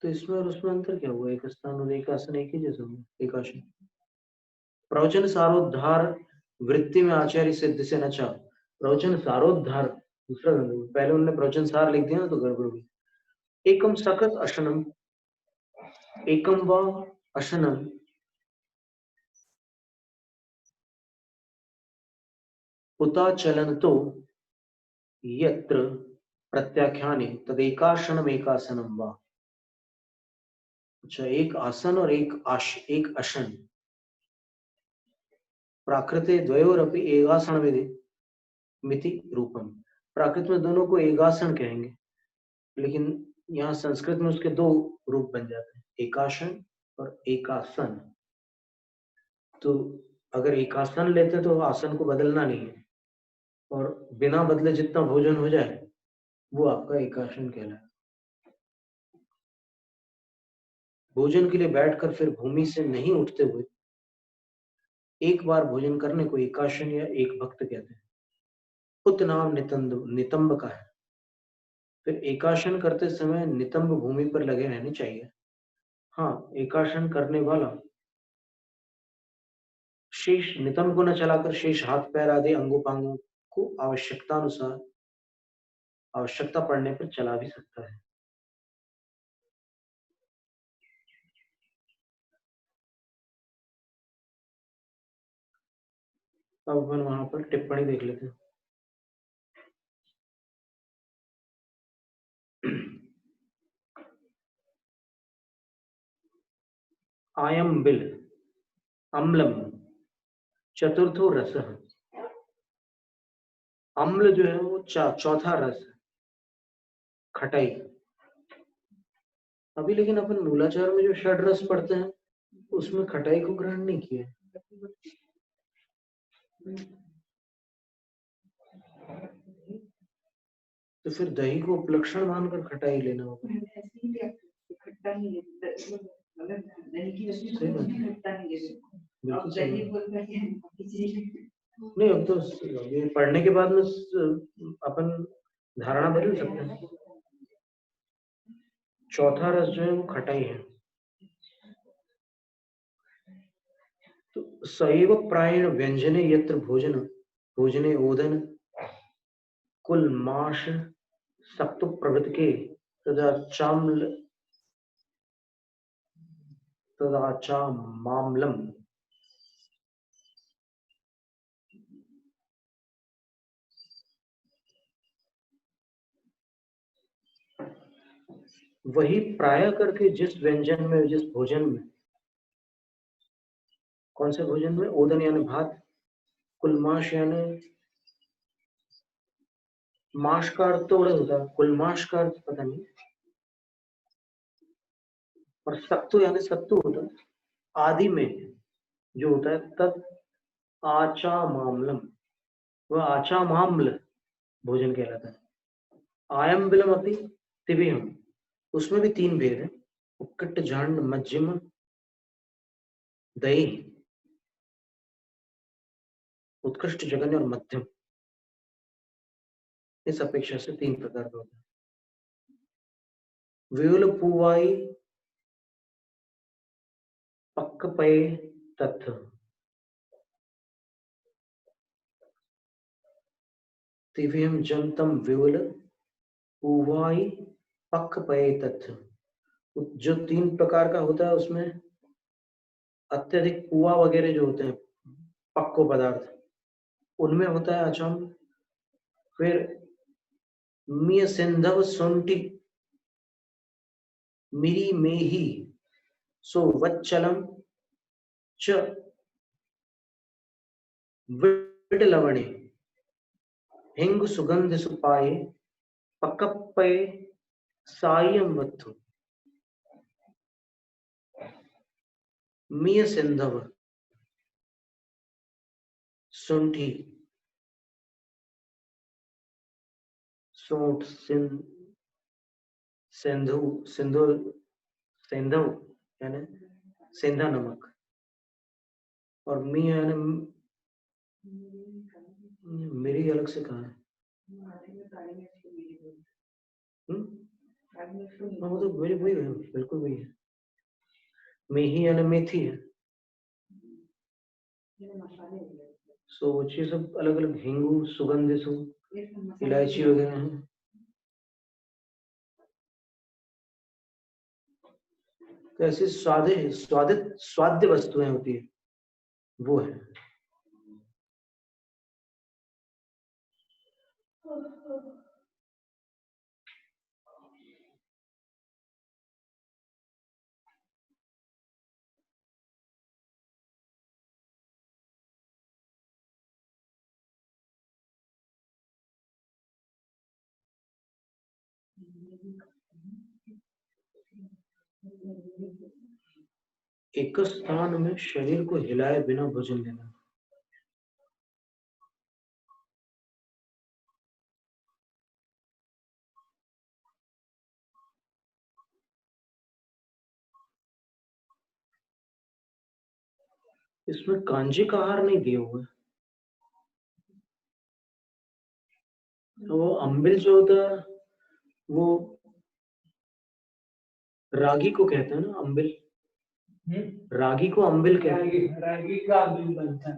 तो इसमें और उसमें अंतर क्या हुआ? एक स्थान और एकासन एक ही जैसा हुआ। एकाशन प्रवचन सारोद्धार वृत्ति में आचार्य सिद्ध से नचा, प्रवचन सारोद्धार दूसरा गंध, पहले उन्होंने प्रवचन सार लिख दिया ना तो गड़बड़ हुई। एकम सकृत अशनम, एकम व अशनम उता चलन तो यत्र प्रत्याख्याने तदेकाशनम एकासनम वा। अच्छा, एक आसन और एक अशन, प्राकृते द्वयोरपि एकासन विधि मिति रूपम। प्राकृत में दोनों को एकासन कहेंगे, लेकिन यहाँ संस्कृत में उसके दो रूप बन जाते हैं, एकाशन और एकासन। तो अगर एकासन लेते तो आसन को बदलना नहीं है, और बिना बदले जितना भोजन हो जाए वो आपका एकासन कहलाए। भोजन के लिए बैठकर फिर भूमि से नहीं उठते हुए एक बार भोजन करने को एकाशन या एक भक्त कहते हैं। पुत नाम नितंब का है। फिर एकाशन करते समय नितंब भूमि पर लगे रहने चाहिए। हाँ, एकाशन करने वाला शेष नितंब को न चलाकर शेष हाथ पैर आदि अंगोपांगों को आवश्यकता पड़ने पर चला भी सकता है। अब अपन वहां पर टिप्पणी देख लेते हैं। आयम बिल अम्लम चतुर्थो रस। अम्ल जो है वो चौथा रस, खटाई। अभी लेकिन अपन मूलाचार में जो षड रस पढ़ते हैं उसमें खटाई को ग्रहण नहीं किया। तो फिर दही को उपलक्षण मानकर खटाई लेना होगा। खट्टा नहीं मतलब दही की वजह सही से बात है। खट्टा नहीं है। बिल्कुल अब सही दही बात। बोलता है खिचड़ी नहीं, अब तो ये पढ़ने के बाद में अपन धारणा बदल सकते हैं। चौथा रस जो है वो खटाई है। तो सैव प्रायण व्यंजने यत्र भोजन भोजने ओदन कुल माश सप्त प्रवृत्त के तदाचा मामलम। वही प्राय करके जिस व्यंजन में, जिस भोजन में, कौन से भोजन में? ओदन यानी भात, कुलमाश यानी माश का अर्थ तो अलग होता है, कुलमाश का अर्थ पता नहीं। और सत्तु यानी सत्तु होता है। आदि में जो होता है तद आचा मामलम, वह आचा मामल भोजन कहलाता है। आयम बिलम अपनी तिबियम, उसमें भी तीन भेद है, उक्कट झांड मध्यम दही, उत्कृष्ट जघन्य और मध्यम। इस अपेक्षा से तीन प्रकार का होता है। व्यूल पुवाई पक्क पय तत्थ, तिव्यम जनतम व्यूल पुवाई पक्क पय तत्थ। जो तीन प्रकार का होता है उसमें अत्यधिक पुआ वगैरह जो होते हैं पक्को पदार्थ, उनमें होता है अचम। फिर मिय सिंधव सुंटी मिरी मेही सो वच्चलम च विडलवणे हिंग सुगंध सुपाए पकप्पये सायम वत्थु। मिय सिंधव सुंठी सूंठ सिंधु सिंधु सिंधव यानी सिंधा नमक, और मी यानी मेरी अलग से कहा है। हाँ, वो तो वही वही है, बिल्कुल वही है। मेही यानी मेथी है। सो ये सब अलग अलग हिंगू सुगंध सु इलायची वगैरह है। तो ऐसी स्वाद्य वस्तुएं होती है, वो है। एक स्थान में शरीर को हिलाए बिना भोजन लेना। इसमें कांजी का आहार नहीं दिया हुआ है। वो अम्बिल जो होता है वो रागी को कहते हैं ना, अम्बिल। रागी को अम्बिल कहते हैं। रागी का अम्बिल बनता है।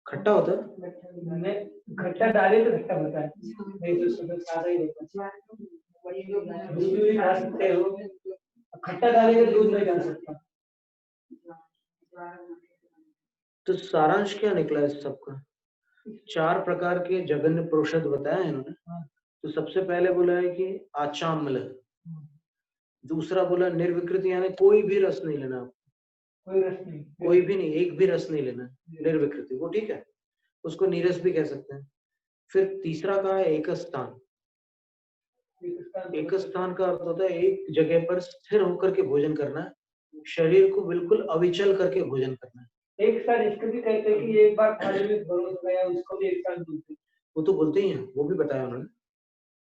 खट्टा होता है। खट्टा डाले तो खट्टा होता है, नहीं तो उसमें सादा ही होता है। दूध भी खा सकते हो, खट्टा डाले तो दूध नहीं डाल सकता। तो सारांश क्या निकला इस सबका? 4 प्रकार के जघन्य प्रोषद बताया है इन्होंने। तो सबसे पहले बोला है कि आचाम्ल, दूसरा बोला निर्विकृत, यानी कोई भी रस नहीं लेना, कोई रस नहीं, कोई भी नहीं, एक भी रस नहीं लेना, निर्विकृति, वो ठीक है, उसको नीरस भी कह सकते हैं। फिर तीसरा कहा है एक स्थान। एक स्थान का अर्थ होता है एक जगह पर स्थिर होकर के भोजन करना, शरीर को बिल्कुल अविचल करके भोजन करना। एक साथ इसको भी कहते हैं कि एक बार थाली में भरोस गया, उसको भी एक साथ बोलते हैं। वो तो बोलते ही हैं, वो भी बताया उन्होंने,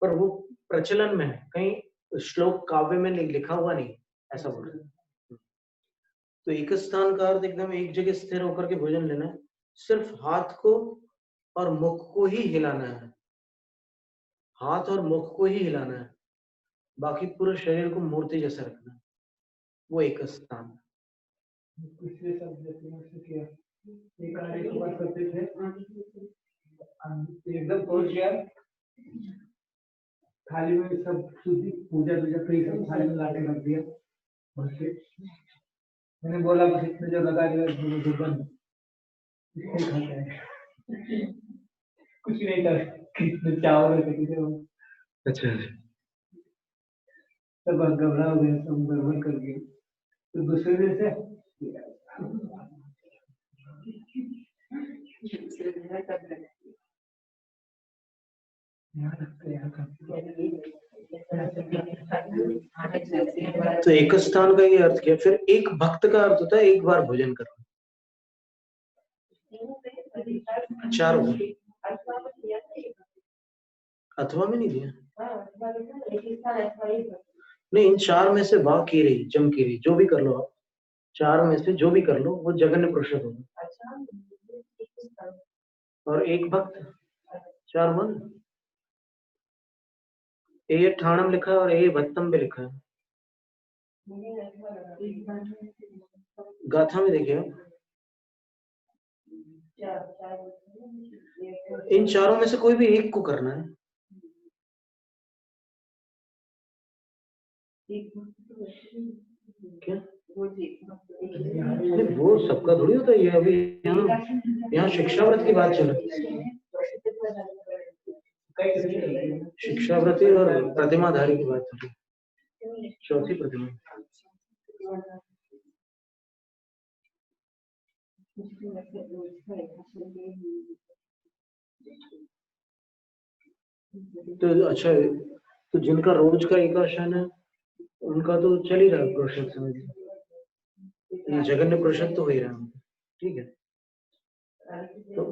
पर वो प्रचलन में है, कहीं श्लोक काव्य में लिखा हुआ नहीं, ऐसा बोल रहे हैं। तो एक स्थान का अर्थ एकदम एक जगह स्थिर होकर के भोजन लेना है, सिर्फ हाथ को और मुख को ही हिलाना है, हाथ और मुख को ही हिलाना है, बाकी पूरे शरीर को मूर्ति जैसा रखना है, वो एक स्थान। पिछले शब्द से किया, एक आने की बात करते थे, एकदम पहुंच गया, थाली में सब शुद्धि पूजा करी, सब थाली में लाके रख दिया, मैंने बोला बस इतने जो लगा दिया बंद, कुछ नहीं कर, कितने चावल अच्छा, सब घबरा हो गए, सब गड़बड़ कर गए। तो दूसरे दिन से तो एक स्थान का ये अर्थ क्या? फिर एक भक्त का अर्थ होता है एक बार भोजन करना। 4 हो गए, अथवा में नहीं दिया, नहीं, इन 4 में से वाह की रही, जम की रही, जो भी कर लो आप, 4 में से जो भी कर लो वो जघन्य प्रोषद होगा। और एक भक्त 4 बंद, ए ठाणम लिखा है और ए भत्तम भी लिखा है, गाथा में देखिए। इन 4 में से कोई भी एक को करना है। क्या वो सबका थोड़ी होता है, ये अभी यहाँ शिक्षाव्रत की बात चल रही है, शिक्षाव्रती और प्रतिमाधारी की बात चल रही है, चौथी प्रतिमा। तो अच्छा, तो जिनका रोज का एकादशन है उनका तो चल ही रहा है प्रोषद, समझ लीजिए जघन्य प्रोषद तो हो ही रहा है, ठीक है। तो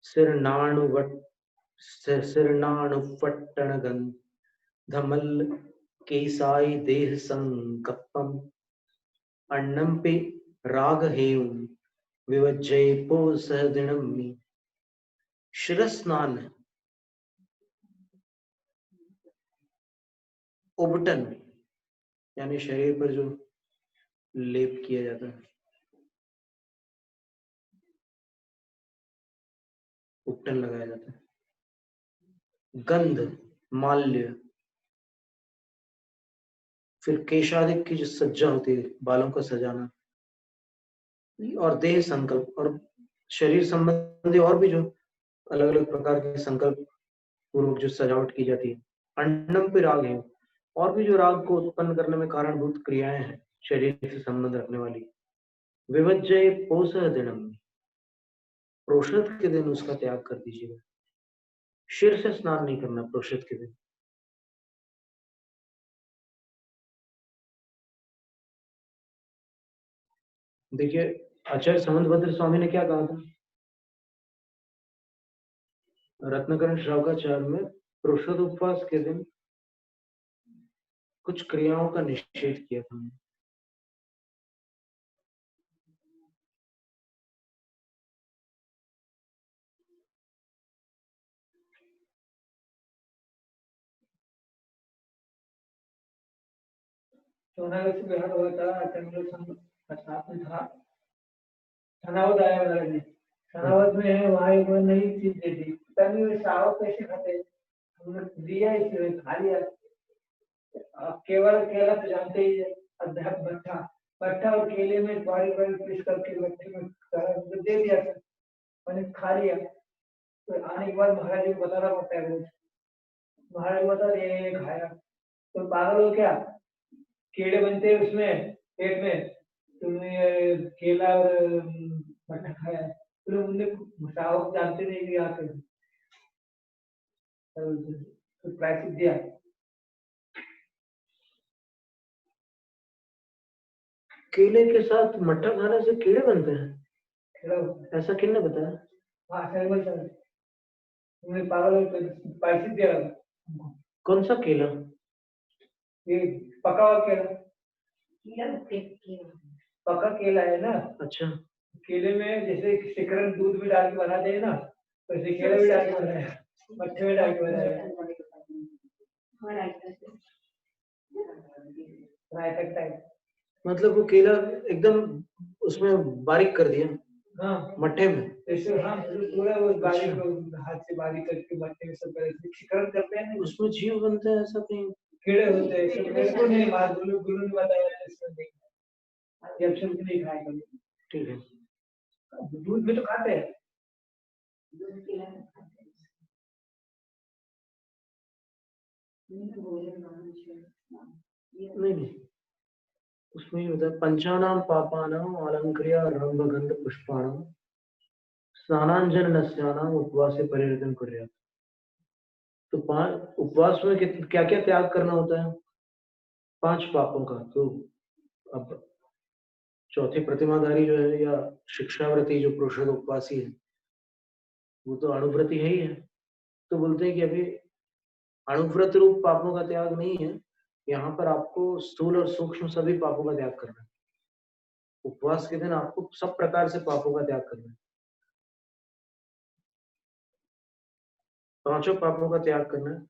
सिरनाणुवट्टणगंधमल केसाई देह संकप्पम अन्नम पे राग हेम विवज्जय पोसहदिणम्मि। शिरस्नान, उबटन, यानी शरीर पर जो लेप किया जाता है, उपटन लगाया जाता है। गंध, माल्य, फिर केशादिक की जो सज्जा होती है, बालों का सजाना, और देह संकल्प, और शरीर संबंधी और भी जो अलग अलग प्रकार के संकल्प पूर्वक जो सजावट की जाती है। अन्नम पे राग है, और भी जो राग को उत्पन्न करने में कारणभूत क्रियाएं हैं शरीर से संबंध रखने वाली। विवज्जय पोषः दिनम, प्रोषद के दिन उसका त्याग कर दीजिएगा। शिर से स्नान नहीं करना प्रोषद के दिन। देखिए आचार्य समंतभद्र स्वामी ने क्या कहा था रत्नकरण श्रावकाचार्य में, प्रोषद उपवास के दिन कुछ क्रियाओं का निषेध किया था। सोनागत से बिहार हुआ था, तमिल साथ में था, थनावत आया वाला जी। थनावत में है, वहाँ एक नई चीज दे दी, पता नहीं वो सावक कैसे खाते हैं, हमने दिया इसलिए खा लिया। अब केवल केला तो जानते ही है, अध्यात्म भट्टा, भट्टा और केले में बड़ी बड़ी पीस करके भट्टे में दे दिया था, मैंने खा लिया। तो आने के बाद महाराज जी को बताना पड़ता है रोज, महाराज बता ये खाया तो पागल हो क्या, कीड़े बनते हैं उसमें पेट में, तुमने ये केला और मट्ठा खाया है, तो लोग उन्हें साहब जानते नहीं कि यहाँ पे तो प्रायश्चित दिया। केले के साथ मट्ठा खाने से कीड़े बनते हैं, खेला ऐसा किसने बताया? हाँ सही सर, तुमने पागल हो तो प्रायश्चित दिया हमको। कौन सा केला? ये पका हुआ केला, केला पका केला है ना, अच्छा, केले में जैसे शिकरन दूध में डाल के बनाते हैं ना, तो ऐसे केले में डाल के बनाया, मट्ठे में डाल के बनाया, रायता टाइप। मतलब वो केला एकदम उसमें बारीक कर दिया हाँ मट्ठे में। जैसे हम पूरा वो बारीक हाथ से बारीक करके मट्ठे में सब शिकरन करते हैं ना, उसमें जीव बनता है, ऐसा कहीं? कीड़े होते हैं, सब मेरे को नहीं मार, गुरु ने बताया इसमें देखा, जब से नहीं खाया कभी। ठीक है, दूध में तो खाते हैं, नहीं उसमें ये होता है, पंचानाम पापानाम अलंक्रिया रंगगंध पुष्पाणाम स्नानांजन नस्यानाम उपवासे परिवर्तन कुर्यात्। तो उपवास में क्या क्या त्याग करना होता है? 5 पापों का। तो अब चौथे प्रतिमाधारी जो है या शिक्षाव्रती जो पुरुषोत्तम उपवासी है, वो तो अणुव्रती है ही है। तो बोलते हैं कि अभी अणुव्रत रूप पापों का त्याग नहीं है, यहाँ पर आपको स्थूल और सूक्ष्म सभी पापों का त्याग करना है। उपवास के दिन आपको सब प्रकार से पापों का त्याग करना है। 5 पापों का त्याग करना है,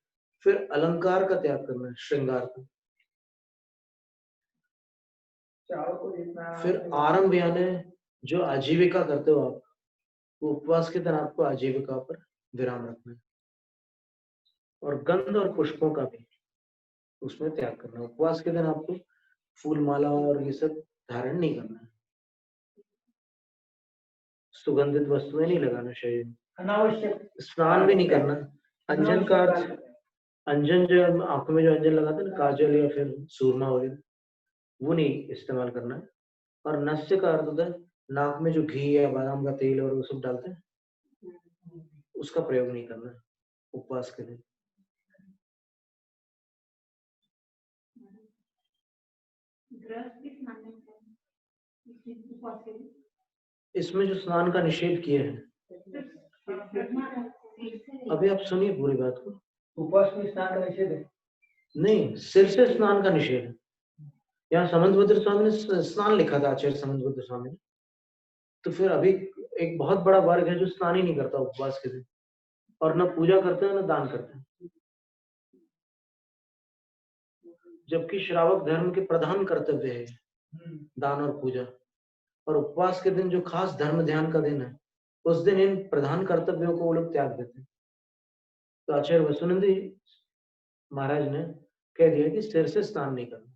फिर अलंकार का त्याग करना है, श्रृंगार का। फिर आरंभ यानी जो आजीविका करते हो आप, वो उपवास के दिन आपको आजीविका पर विराम रखना है। और गंध और पुष्पों का भी उसमें त्याग करना है। उपवास के दिन आपको फूल माला और ये सब धारण नहीं करना है, सुगंधित वस्तुएं नहीं लगाना शरीर में, अनावश्यक स्नान भी नहीं करना। अंजन का अर्थ, अंजन जो आंखों में जो अंजन लगाते हैं ना, काजल या फिर सूरमा वगैरह, वो नहीं इस्तेमाल करना है। और नस्य का अर्थ होता है नाक में जो घी या बादाम का तेल और वो सब डालते हैं, उसका प्रयोग नहीं करना है उपवास के दिन। इसमें जो स्नान का निषेध किए हैं, अभी आप सुनिए पूरी बात को। उपवास में स्नान का निषेध है? नहीं, सिर से स्नान का निषेध है। यहाँ समंतभद्र स्वामी ने स्नान लिखा था, आचार्य समंतभद्र स्वामी ने। तो फिर अभी एक बहुत बड़ा वर्ग है जो स्नान ही नहीं करता उपवास के दिन, और न पूजा करते हैं न दान करते हैं, जबकि श्रावक धर्म के प्रधान कर्तव्य है दान और पूजा। और उपवास के दिन जो खास धर्म ध्यान का दिन है, उस दिन इन प्रधान कर्तव्यों को वो लोग त्याग देते हैं। तो आचार्य वसुनंदी महाराज ने कह दिया कि सिर से स्नान नहीं करना।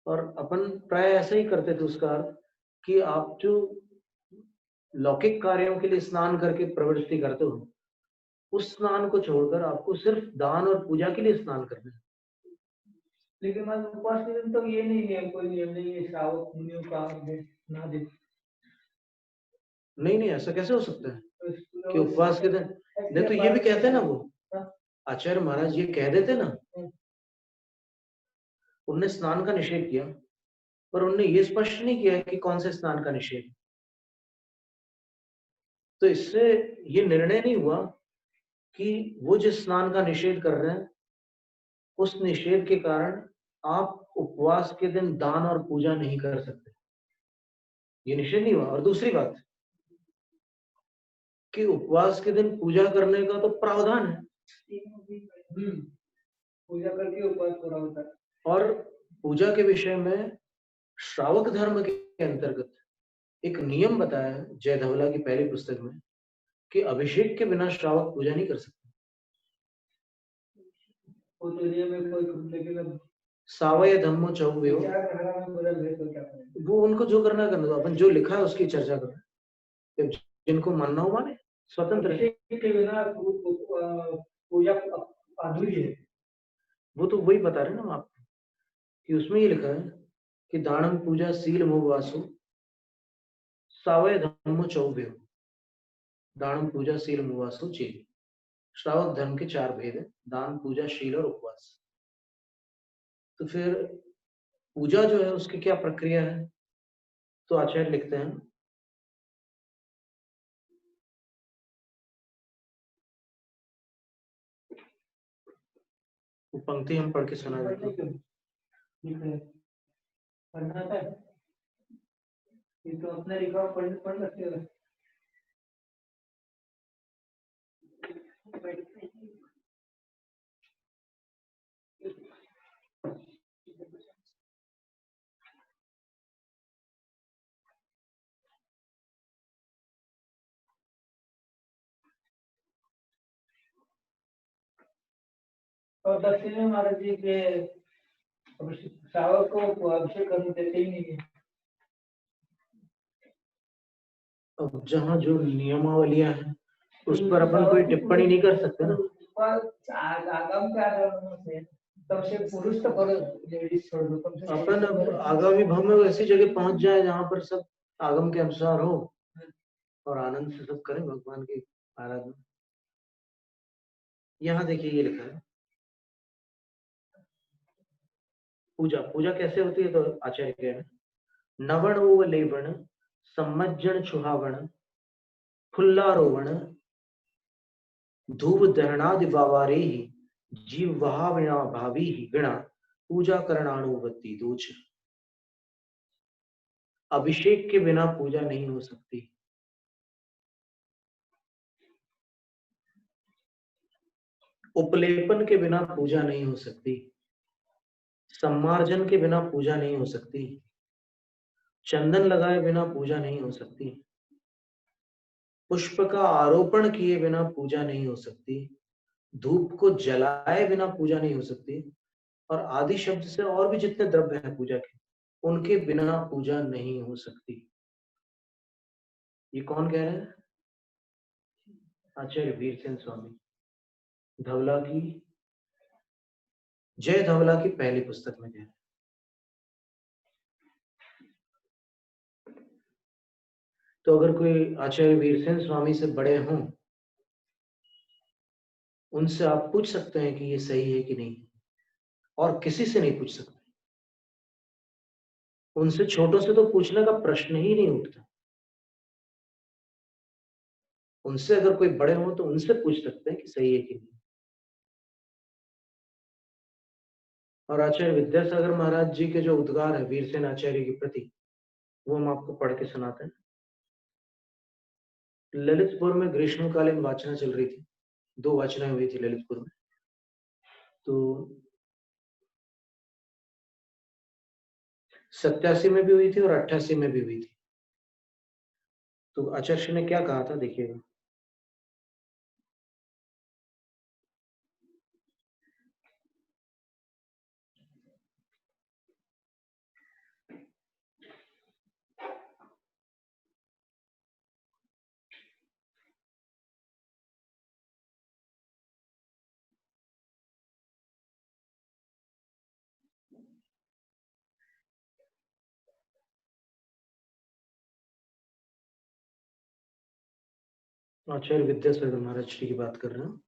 और अपन प्राय ऐसा ही करते थे उसका अर्थ कि आप जो लौकिक कार्यों के लिए स्नान करके प्रवृत्ति करते हो, उस स्नान को छोड़कर आपको सिर्फ दान और पूजा के लिए स्नान करना है। लेकिन मान उपवास के दिन तो ये नहीं है, कोई नियम नहीं है श्रावक मुनियों का ना दे। नहीं ऐसा कैसे हो सकता है कि उपवास के दिन? नहीं तो ये भी कहते हैं ना, वो आचार्य महाराज ये कह देते ना, उनने स्नान का निषेध किया, पर उनने ये स्पष्ट नहीं किया कि कौन से स्नान का निषेध। तो इससे ये निर्णय नहीं हुआ कि वो जिस स्नान का निषेध कर रहे हैं उस निषेध के कारण आप उपवास के दिन दान और पूजा नहीं कर सकते, ये निषेध नहीं हुआ। और दूसरी बात कि उपवास के दिन पूजा करने का तो प्रावधान है, पूजा करके उपवास पूरा होता है। और पूजा के विषय में श्रावक धर्म के अंतर्गत एक नियम बताया है जय धवला की पहली पुस्तक में कि अभिषेक के बिना श्रावक पूजा नहीं कर सकते। वो तो नियम में कोई लेकिन अब सावय धम्मो चौव्यो, विचार धारा में बदल गए तो क्या करें? वो उनको जो करना है करने दो, अपन जो लिखा है उसकी चर्चा करें, जब जिनको मानना हो माने, स्वतंत्र है। अभिषेक के बिना पूजा अधूरी है। वो तो वही बता रहे ना हम आपको कि उसमें ये लिखा है कि दानम पूजा शील मोहवासु सावय धम्मो चौव्यो, दानम पूजा शील मोहवासु चेल। श्रावक धर्म के 4 भेद है, दान, पूजा, शील और उपवास। तो फिर पूजा जो है उसकी क्या प्रक्रिया है, तो आचार्य लिखते हैं वो पंक्ति हम पढ़ के सुना देते हैं। पढ़ना था ये तो अपने लिखा पढ़ सकते हो। और दक्षिण महाराज जी के श्रावक को अभिषेक करने देते ही नहीं है। अब जहाँ जो नियमावलियां हैं उस पर अपन कोई टिप्पणी नहीं कर सकते ना। आगम के आधार से तब से पुरुष तो करो, लेडीज छोड़ दो। अपन अब आगामी भाव में ऐसी जगह पहुंच जाए जहाँ पर सब आगम के अनुसार हो और आनंद से सब करें भगवान की आराधना। यहाँ देखिए ये लिखा है पूजा। पूजा कैसे होती है तो आचार्य कह रहे हैं नवण ओव लेवण सम्मज्जन छुहावण फुल्लारोवण धूप दहनादि बावारे जीव वहाविना भावी गणा पूजा करणानुवत्ति दोष। अभिषेक के बिना पूजा नहीं हो सकती, उपलेपन के बिना पूजा नहीं हो सकती, सम्मार्जन के बिना पूजा नहीं हो सकती, चंदन लगाए बिना पूजा नहीं हो सकती, पुष्प का आरोपण किए बिना पूजा नहीं हो सकती, धूप को जलाए बिना पूजा नहीं हो सकती, और आदि शब्द से और भी जितने द्रव्य हैं पूजा के उनके बिना पूजा नहीं हो सकती। ये कौन कह रहे हैं? आचार्य वीरसेन स्वामी, धवला की जय धवला की पहली पुस्तक में कह रहे हैं। तो अगर कोई आचार्य वीरसेन स्वामी से बड़े हों उनसे आप पूछ सकते हैं कि ये सही है कि नहीं, और किसी से नहीं पूछ सकते। उनसे छोटों से तो पूछने का प्रश्न ही नहीं उठता। उनसे अगर कोई बड़े हो तो उनसे पूछ सकते हैं कि सही है कि नहीं। और आचार्य विद्यासागर महाराज जी के जो उद्गार है वीरसेन आचार्य के प्रति वो हम आपको पढ़ के सुनाते हैं। ललितपुर में ग्रीष्मकालीन वाचना चल रही थी, 2 वाचनाएं हुई थी ललितपुर में। तो 87 में भी हुई थी और 88 में भी हुई थी। तो आचार्य ने क्या कहा था देखिएगा। आचार्य विद्यासागर महाराज श्री की बात कर रहे हैं।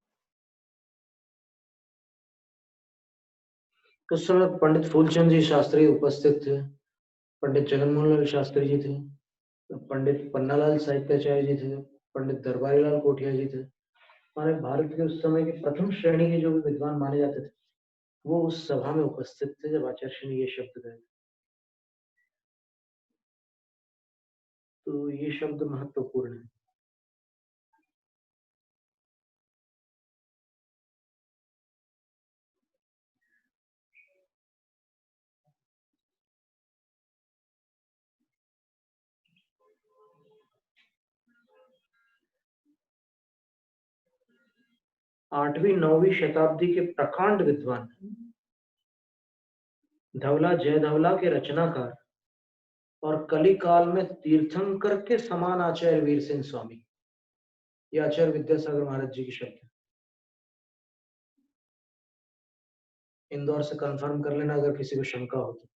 उस समय पंडित फूलचंद जी शास्त्री उपस्थित थे, पंडित जगन मोहन लाल शास्त्री जी थे, पंडित पन्नालाल साहित्याचार्य जी थे, पंडित दरबारीलाल कोठिया जी थे, हमारे भारत के उस समय के प्रथम श्रेणी के जो भी विद्वान माने जाते थे, वो उस सभा में उपस्थित थे जब आचार्य ने ये शब्द कहे। तो ये शब्द महत्वपूर्ण है। आठवीं नौवीं शताब्दी के प्रकांड विद्वान धवला जय धवला के रचनाकार और कली काल में तीर्थंकर के समान आचार्य वीर सिंह स्वामी, ये आचार्य विद्यासागर महाराज जी की शब्द है। इंदौर से कंफर्म कर लेना अगर किसी को शंका हो तो।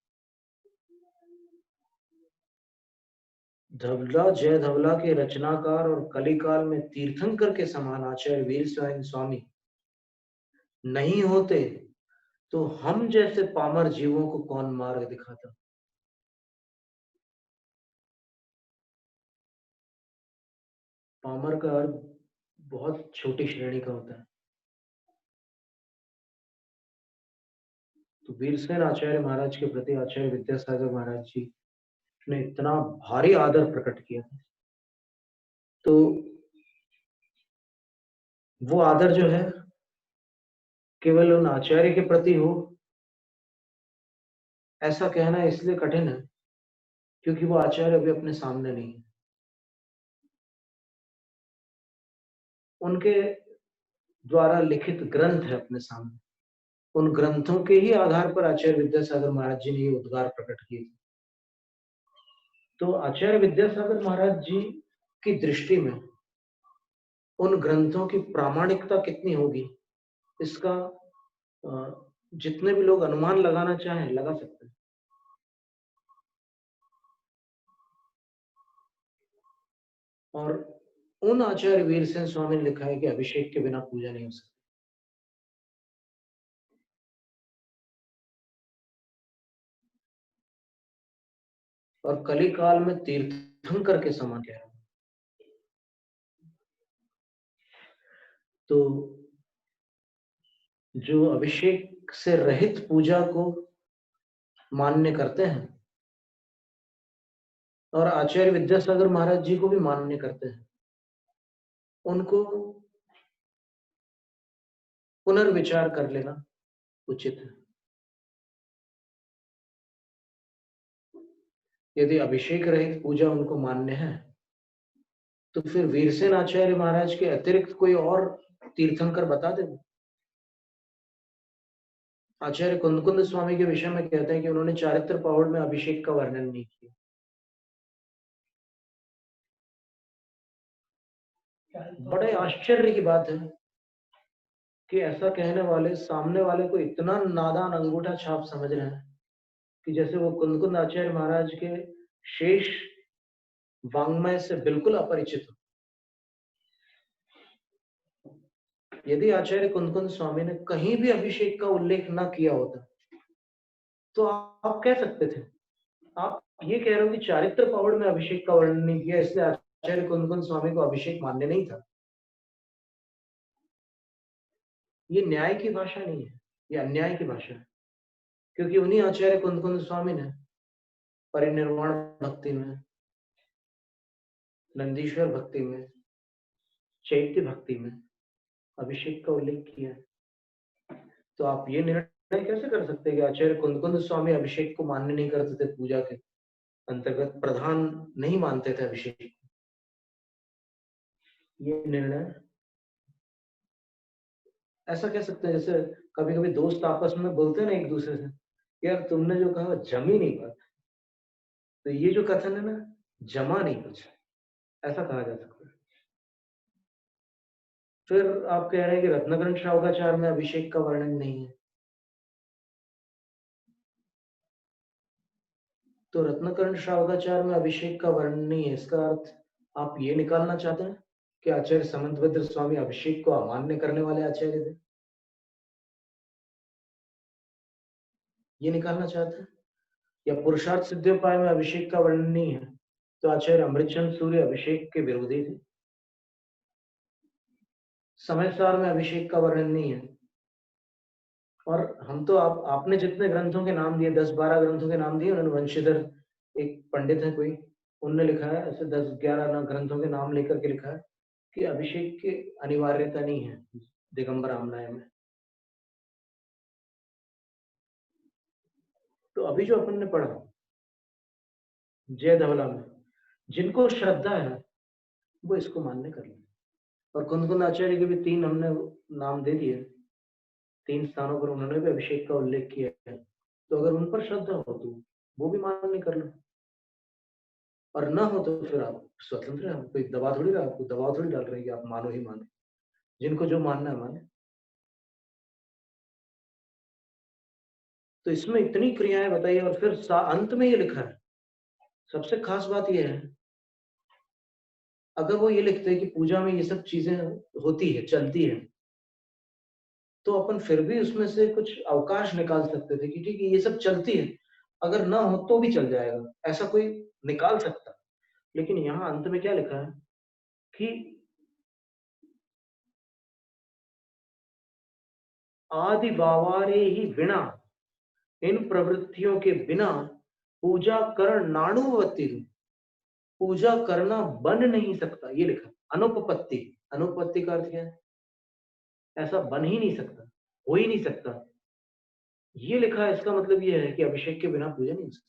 धवला जय धवला के रचनाकार और कलिकाल में तीर्थंकर के समान आचार्य वीर सिंह स्वामी नहीं होते तो हम जैसे पामर जीवों को कौन मार्ग दिखाता। पामर का अर्थ बहुत छोटी श्रेणी का होता है। तो वीरसेन आचार्य महाराज के प्रति आचार्य विद्यासागर महाराज जी ने इतना भारी आदर प्रकट किया, तो वो आदर जो है केवल उन आचार्य के प्रति हो ऐसा कहना इसलिए कठिन है क्योंकि वो आचार्य अभी अपने सामने नहीं है। उनके द्वारा लिखित ग्रंथ है अपने सामने, उन ग्रंथों के ही आधार पर आचार्य विद्यासागर महाराज जी ने ये उद्गार प्रकट किए। तो आचार्य विद्यासागर महाराज जी की दृष्टि में उन ग्रंथों की प्रामाणिकता कितनी होगी, इसका जितने भी लोग अनुमान लगाना चाहें लगा सकते हैं। और उन आचार्य वीरसेन स्वामी ने लिखा है कि अभिषेक के बिना पूजा नहीं हो सकती। और कली काल में तीर्थंकर के समान कह रहा हूं। तो जो अभिषेक से रहित पूजा को मान्य करते हैं और आचार्य विद्यासागर महाराज जी को भी मान्य करते हैं, उनको पुनर्विचार कर लेना उचित है। यदि अभिषेक रहित पूजा उनको मान्य है तो फिर वीरसेन आचार्य महाराज के अतिरिक्त कोई और तीर्थंकर बता दे। आचार्य कुंदकुंद स्वामी के विषय में कहते हैं कि उन्होंने चारित्र पौड़ में अभिषेक का वर्णन नहीं किया। बड़े आश्चर्य की बात है कि ऐसा कहने वाले सामने वाले को इतना नादान अंगूठा छाप समझ रहे हैं कि जैसे वो कुंदकुंद आचार्य महाराज के शेष वांग्मय से बिल्कुल अपरिचित हो। यदि आचार्य कुंदकुंद स्वामी ने कहीं भी अभिषेक का उल्लेख ना किया होता तो आप कह सकते थे, आप ये कह रहे हो कि चारित्र पौड़ में अभिषेक का वर्णन नहीं किया इसलिए आचार्य कुंदकुंद स्वामी को अभिषेक मान्य नहीं था। ये न्याय की भाषा नहीं है, ये अन्याय की भाषा है। क्योंकि उन्हीं आचार्य कुंदकुंद स्वामी ने परिनिर्वाण भक्ति में, नंदीश्वर भक्ति में, चैत्य भक्ति में अभिषेक का उल्लेख किया है। तो आप ये निर्णय कैसे कर सकते हैं कि आचार्य कुंदकुंद स्वामी अभिषेक को मान्य नहीं करते थे, पूजा के अंतर्गत प्रधान नहीं मानते थे अभिषेक को। ये निर्णय ऐसा कह सकते हैं जैसे कभी कभी दोस्त आपस में बोलते हैं ना एक दूसरे से, यार तुमने जो कहा जमी नहीं बात, तो ये जो कथन है ना जमा नहीं कुछ, ऐसा कहा जा सकता है। फिर आप कह रहे हैं कि रत्नकरण श्रावकाचार में अभिषेक का वर्णन नहीं है, तो रत्नकरण श्रावकाचार में अभिषेक का वर्णन नहीं है, इसका अर्थ आप ये निकालना चाहते हैं कि आचार्य समंतभद्र स्वामी अभिषेक को अमान्य करने वाले आचार्य थे, ये निकालना चाहते हैं? या पुरुषार्थ सिद्धियोपाय में अभिषेक का वर्णन नहीं है तो आचार्य अमृतचंद सूर्य अभिषेक के विरोधी थे, समय सार में अभिषेक का वर्णन नहीं है। और हम तो आपने जितने ग्रंथों के नाम दिए, 10-12 ग्रंथों के नाम दिए, उन्होंने वंशीधर एक पंडित है कोई, उनने लिखा है ऐसे 10-11 ग्रंथों के नाम लेकर के लिखा है कि अभिषेक की अनिवार्यता नहीं है दिगंबर आमनाय में। तो अभी जो अपन ने पढ़ा जय धवला में, जिनको श्रद्धा है वो इसको मान्य कर लें। और कुंद आचार्य के भी 3 हमने नाम दे दिए, 3 स्थानों पर उन्होंने भी अभिषेक का उल्लेख किया है। तो अगर उन पर श्रद्धा हो तो वो भी मान्य कर लो, और ना हो तो फिर आप स्वतंत्र हैं, कोई दबाव थोड़ी आपको दबाव थोड़ी डाल रहे हैं कि आप मानो ही मानो, जिनको जो मानना है माने। तो इसमें इतनी क्रियाएं बताइए, और फिर अंत में ये लिखा है, सबसे खास बात ये है, अगर वो ये लिखते हैं कि पूजा में ये सब चीजें होती है, चलती है, तो अपन फिर भी उसमें से कुछ अवकाश निकाल सकते थे कि ठीक है ये सब चलती है, अगर ना हो तो भी चल जाएगा, ऐसा कोई निकाल सकता। लेकिन यहाँ अंत में क्या लिखा है कि आदि बावारे ही बिना, इन प्रवृत्तियों के बिना पूजा कर नाणुवती, पूजा करना बन नहीं सकता, ये लिखा। अनुपपत्ति, अनुपपत्ति का अर्थ क्या है? ऐसा बन ही नहीं सकता, हो ही नहीं सकता, ये लिखा है। इसका मतलब ये है कि अभिषेक के बिना पूजा नहीं हो सकती।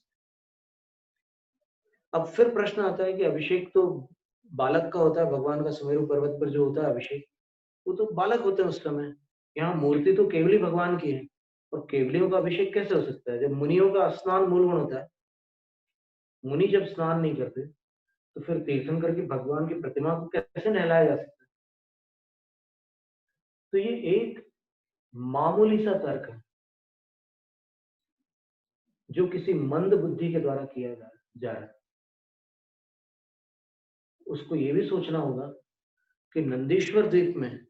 अब फिर प्रश्न आता है कि अभिषेक तो बालक का होता है, भगवान का सुमेरु पर्वत पर जो होता है अभिषेक, वो तो बालक होते हैं उस समय। यहाँ मूर्ति तो केवली भगवान की है, और केवलियों का अभिषेक कैसे हो सकता है जब मुनियों का स्नान मूल गुण होता है? मुनि जब स्नान नहीं करते तो फिर तीर्थंकर की भगवान की प्रतिमा को कैसे नहलाया जा सकता है? तो ये एक मामूली सा तर्क है जो किसी मंद बुद्धि के द्वारा किया जा रहा है। उसको ये भी सोचना होगा कि नंदीश्वर द्वीप में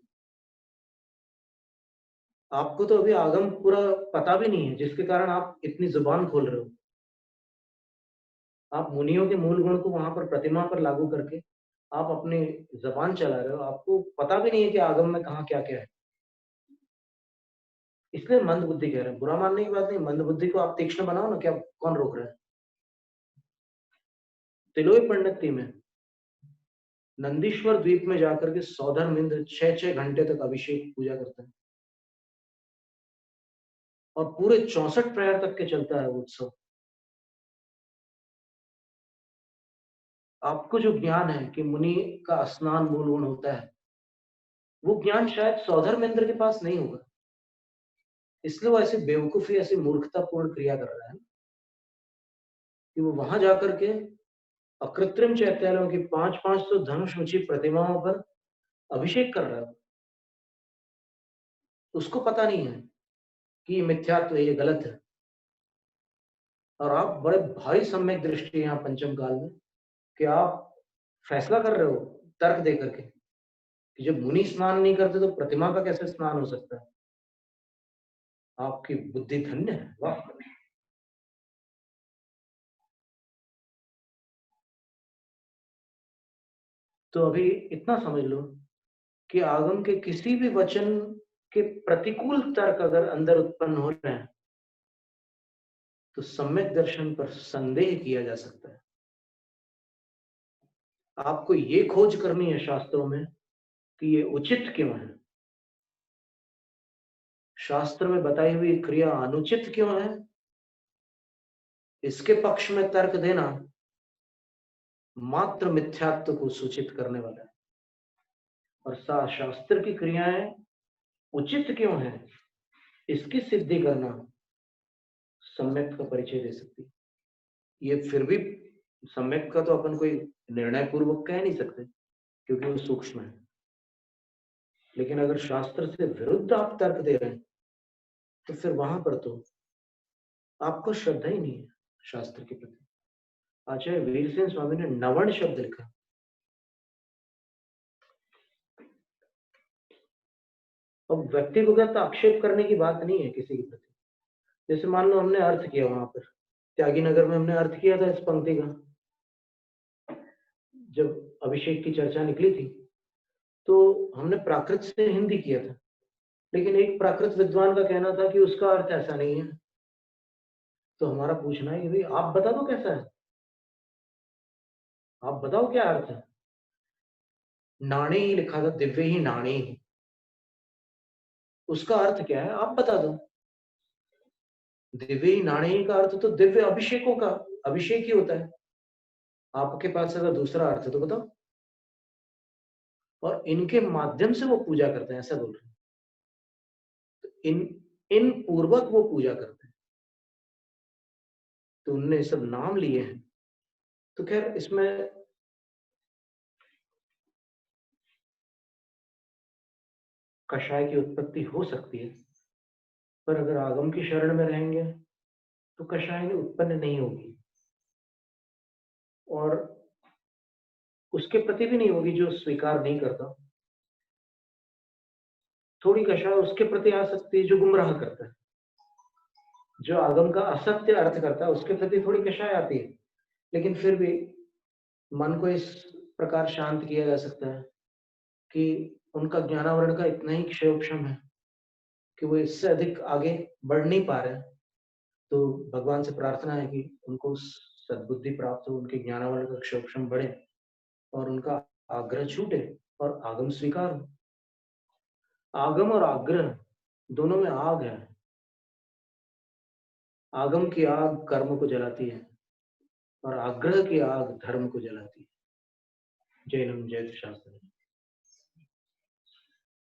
आपको तो अभी आगम पूरा पता भी नहीं है, जिसके कारण आप इतनी जुबान खोल रहे हो। आप मुनियों के मूल गुण को वहां पर प्रतिमा पर लागू करके आप अपनी जबान चला रहे हो, आपको पता भी नहीं है कि आगम में कहाँ क्या क्या है। इसलिए मंद बुद्धि कह रहे हैं, बुरा मानने की बात नहीं, मंद बुद्धि को आप तीक्ष्ण बनाओ ना, क्या कौन रोक रहा है? तिलोई पंडित में नंदीश्वर द्वीप में जाकर के सौधर्म इंद्र 6-6 घंटे तक अभिषेक पूजा करते हैं, और पूरे 64 प्रहर तक के चलता है वो उत्सव। आपको जो ज्ञान है कि मुनि का स्नान मूल गुण होता है, वो ज्ञान शायद सौधर्म इंद्र के पास नहीं होगा, इसलिए वो ऐसी बेवकूफी, ऐसी मूर्खतापूर्ण क्रिया कर रहा है कि वो वहां जाकर के अकृत्रिम चैत्यालयों की 500-500 धनुष प्रतिमाओं पर अभिषेक कर रहा है। उसको पता नहीं है कि ये मिथ्यात्व है, ये गलत है। और आप बड़े भारी सम्यक दृष्टि यहाँ पंचम काल में कि आप फैसला कर रहे हो तर्क दे करके कि जब मुनि स्नान नहीं करते तो प्रतिमा का कैसे स्नान हो सकता है? आपकी बुद्धि धन्य है, वाह। तो अभी इतना समझ लो कि आगम के किसी भी वचन के प्रतिकूल तर्क अगर अंदर उत्पन्न हो रहे हैं तो सम्यक दर्शन पर संदेह किया जा सकता है। आपको ये खोज करनी है शास्त्रों में कि ये उचित क्यों है, शास्त्र में बताई हुई क्रिया अनुचित क्यों है, इसके पक्ष में तर्क देना मात्र मिथ्यात्व को सूचित करने वाला है। और शास्त्र की क्रियाएं उचित क्यों है, इसकी सिद्धि करना सम्यक का परिचय दे सकती है। ये फिर भी सम्यक का तो अपन कोई निर्णय पूर्वक कह नहीं सकते क्योंकि वो सूक्ष्म है, लेकिन अगर शास्त्र से विरुद्ध आप तर्क दे रहे हैं तो फिर वहां पर तो आपको श्रद्धा ही नहीं है शास्त्र के प्रति। आचार्य वीरसेन स्वामी ने नवर्ण शब्द लिखा। अब व्यक्तिगत आक्षेप करने की बात नहीं है किसी के प्रति। जैसे मान लो हमने अर्थ किया, वहां पर त्यागी नगर में हमने अर्थ किया था इस पंक्ति का, जब अभिषेक की चर्चा निकली थी तो हमने प्राकृत से हिंदी किया था, लेकिन एक प्राकृत विद्वान का कहना था कि उसका अर्थ ऐसा नहीं है। तो हमारा पूछना है कि भाई आप बता दो कैसा है, आप बताओ क्या अर्थ है। नाणे ही लिखा था, दिव्य ही नाणे ही, उसका अर्थ क्या है आप बता दो। दिव्य ही नाणे ही का अर्थ तो दिव्य अभिषेकों का अभिषेक ही होता है। आपके पास अगर दूसरा अर्थ है तो बताओ। और इनके माध्यम से वो पूजा करते हैं, ऐसा बोल रहे हैं। तो इन पूर्वक वो पूजा करते हैं, तो उनने सब नाम लिए हैं। तो खैर इसमें कषाय की उत्पत्ति हो सकती है, पर अगर आगम की शरण में रहेंगे तो कषाय उत्पन्न नहीं होगी, और उसके प्रति भी नहीं होगी जो स्वीकार नहीं करता। थोड़ी कषाय उसके प्रति आ सकती है जो गुमराह करता है, जो आगम का असत्य अर्थ करता है, उसके प्रति थोड़ी कषाय आती है। लेकिन फिर भी मन को इस प्रकार शांत किया जा सकता है कि उनका ज्ञानावरण का इतना ही क्षयोक्षम है कि वो इससे अधिक आगे बढ़ नहीं पा रहे हैं। तो भगवान से प्रार्थना है कि उनको सद्बुद्धि प्राप्त हो, उनके ज्ञानावरण का क्षयोक्षम बढ़े और उनका आग्रह छूटे और आगम स्वीकार हो। आगम और आग्रह दोनों में आग है। आगम की आग कर्म को जलाती है और आग्रह की आग धर्म को जलाती है। जैनम जयत शास्त्र।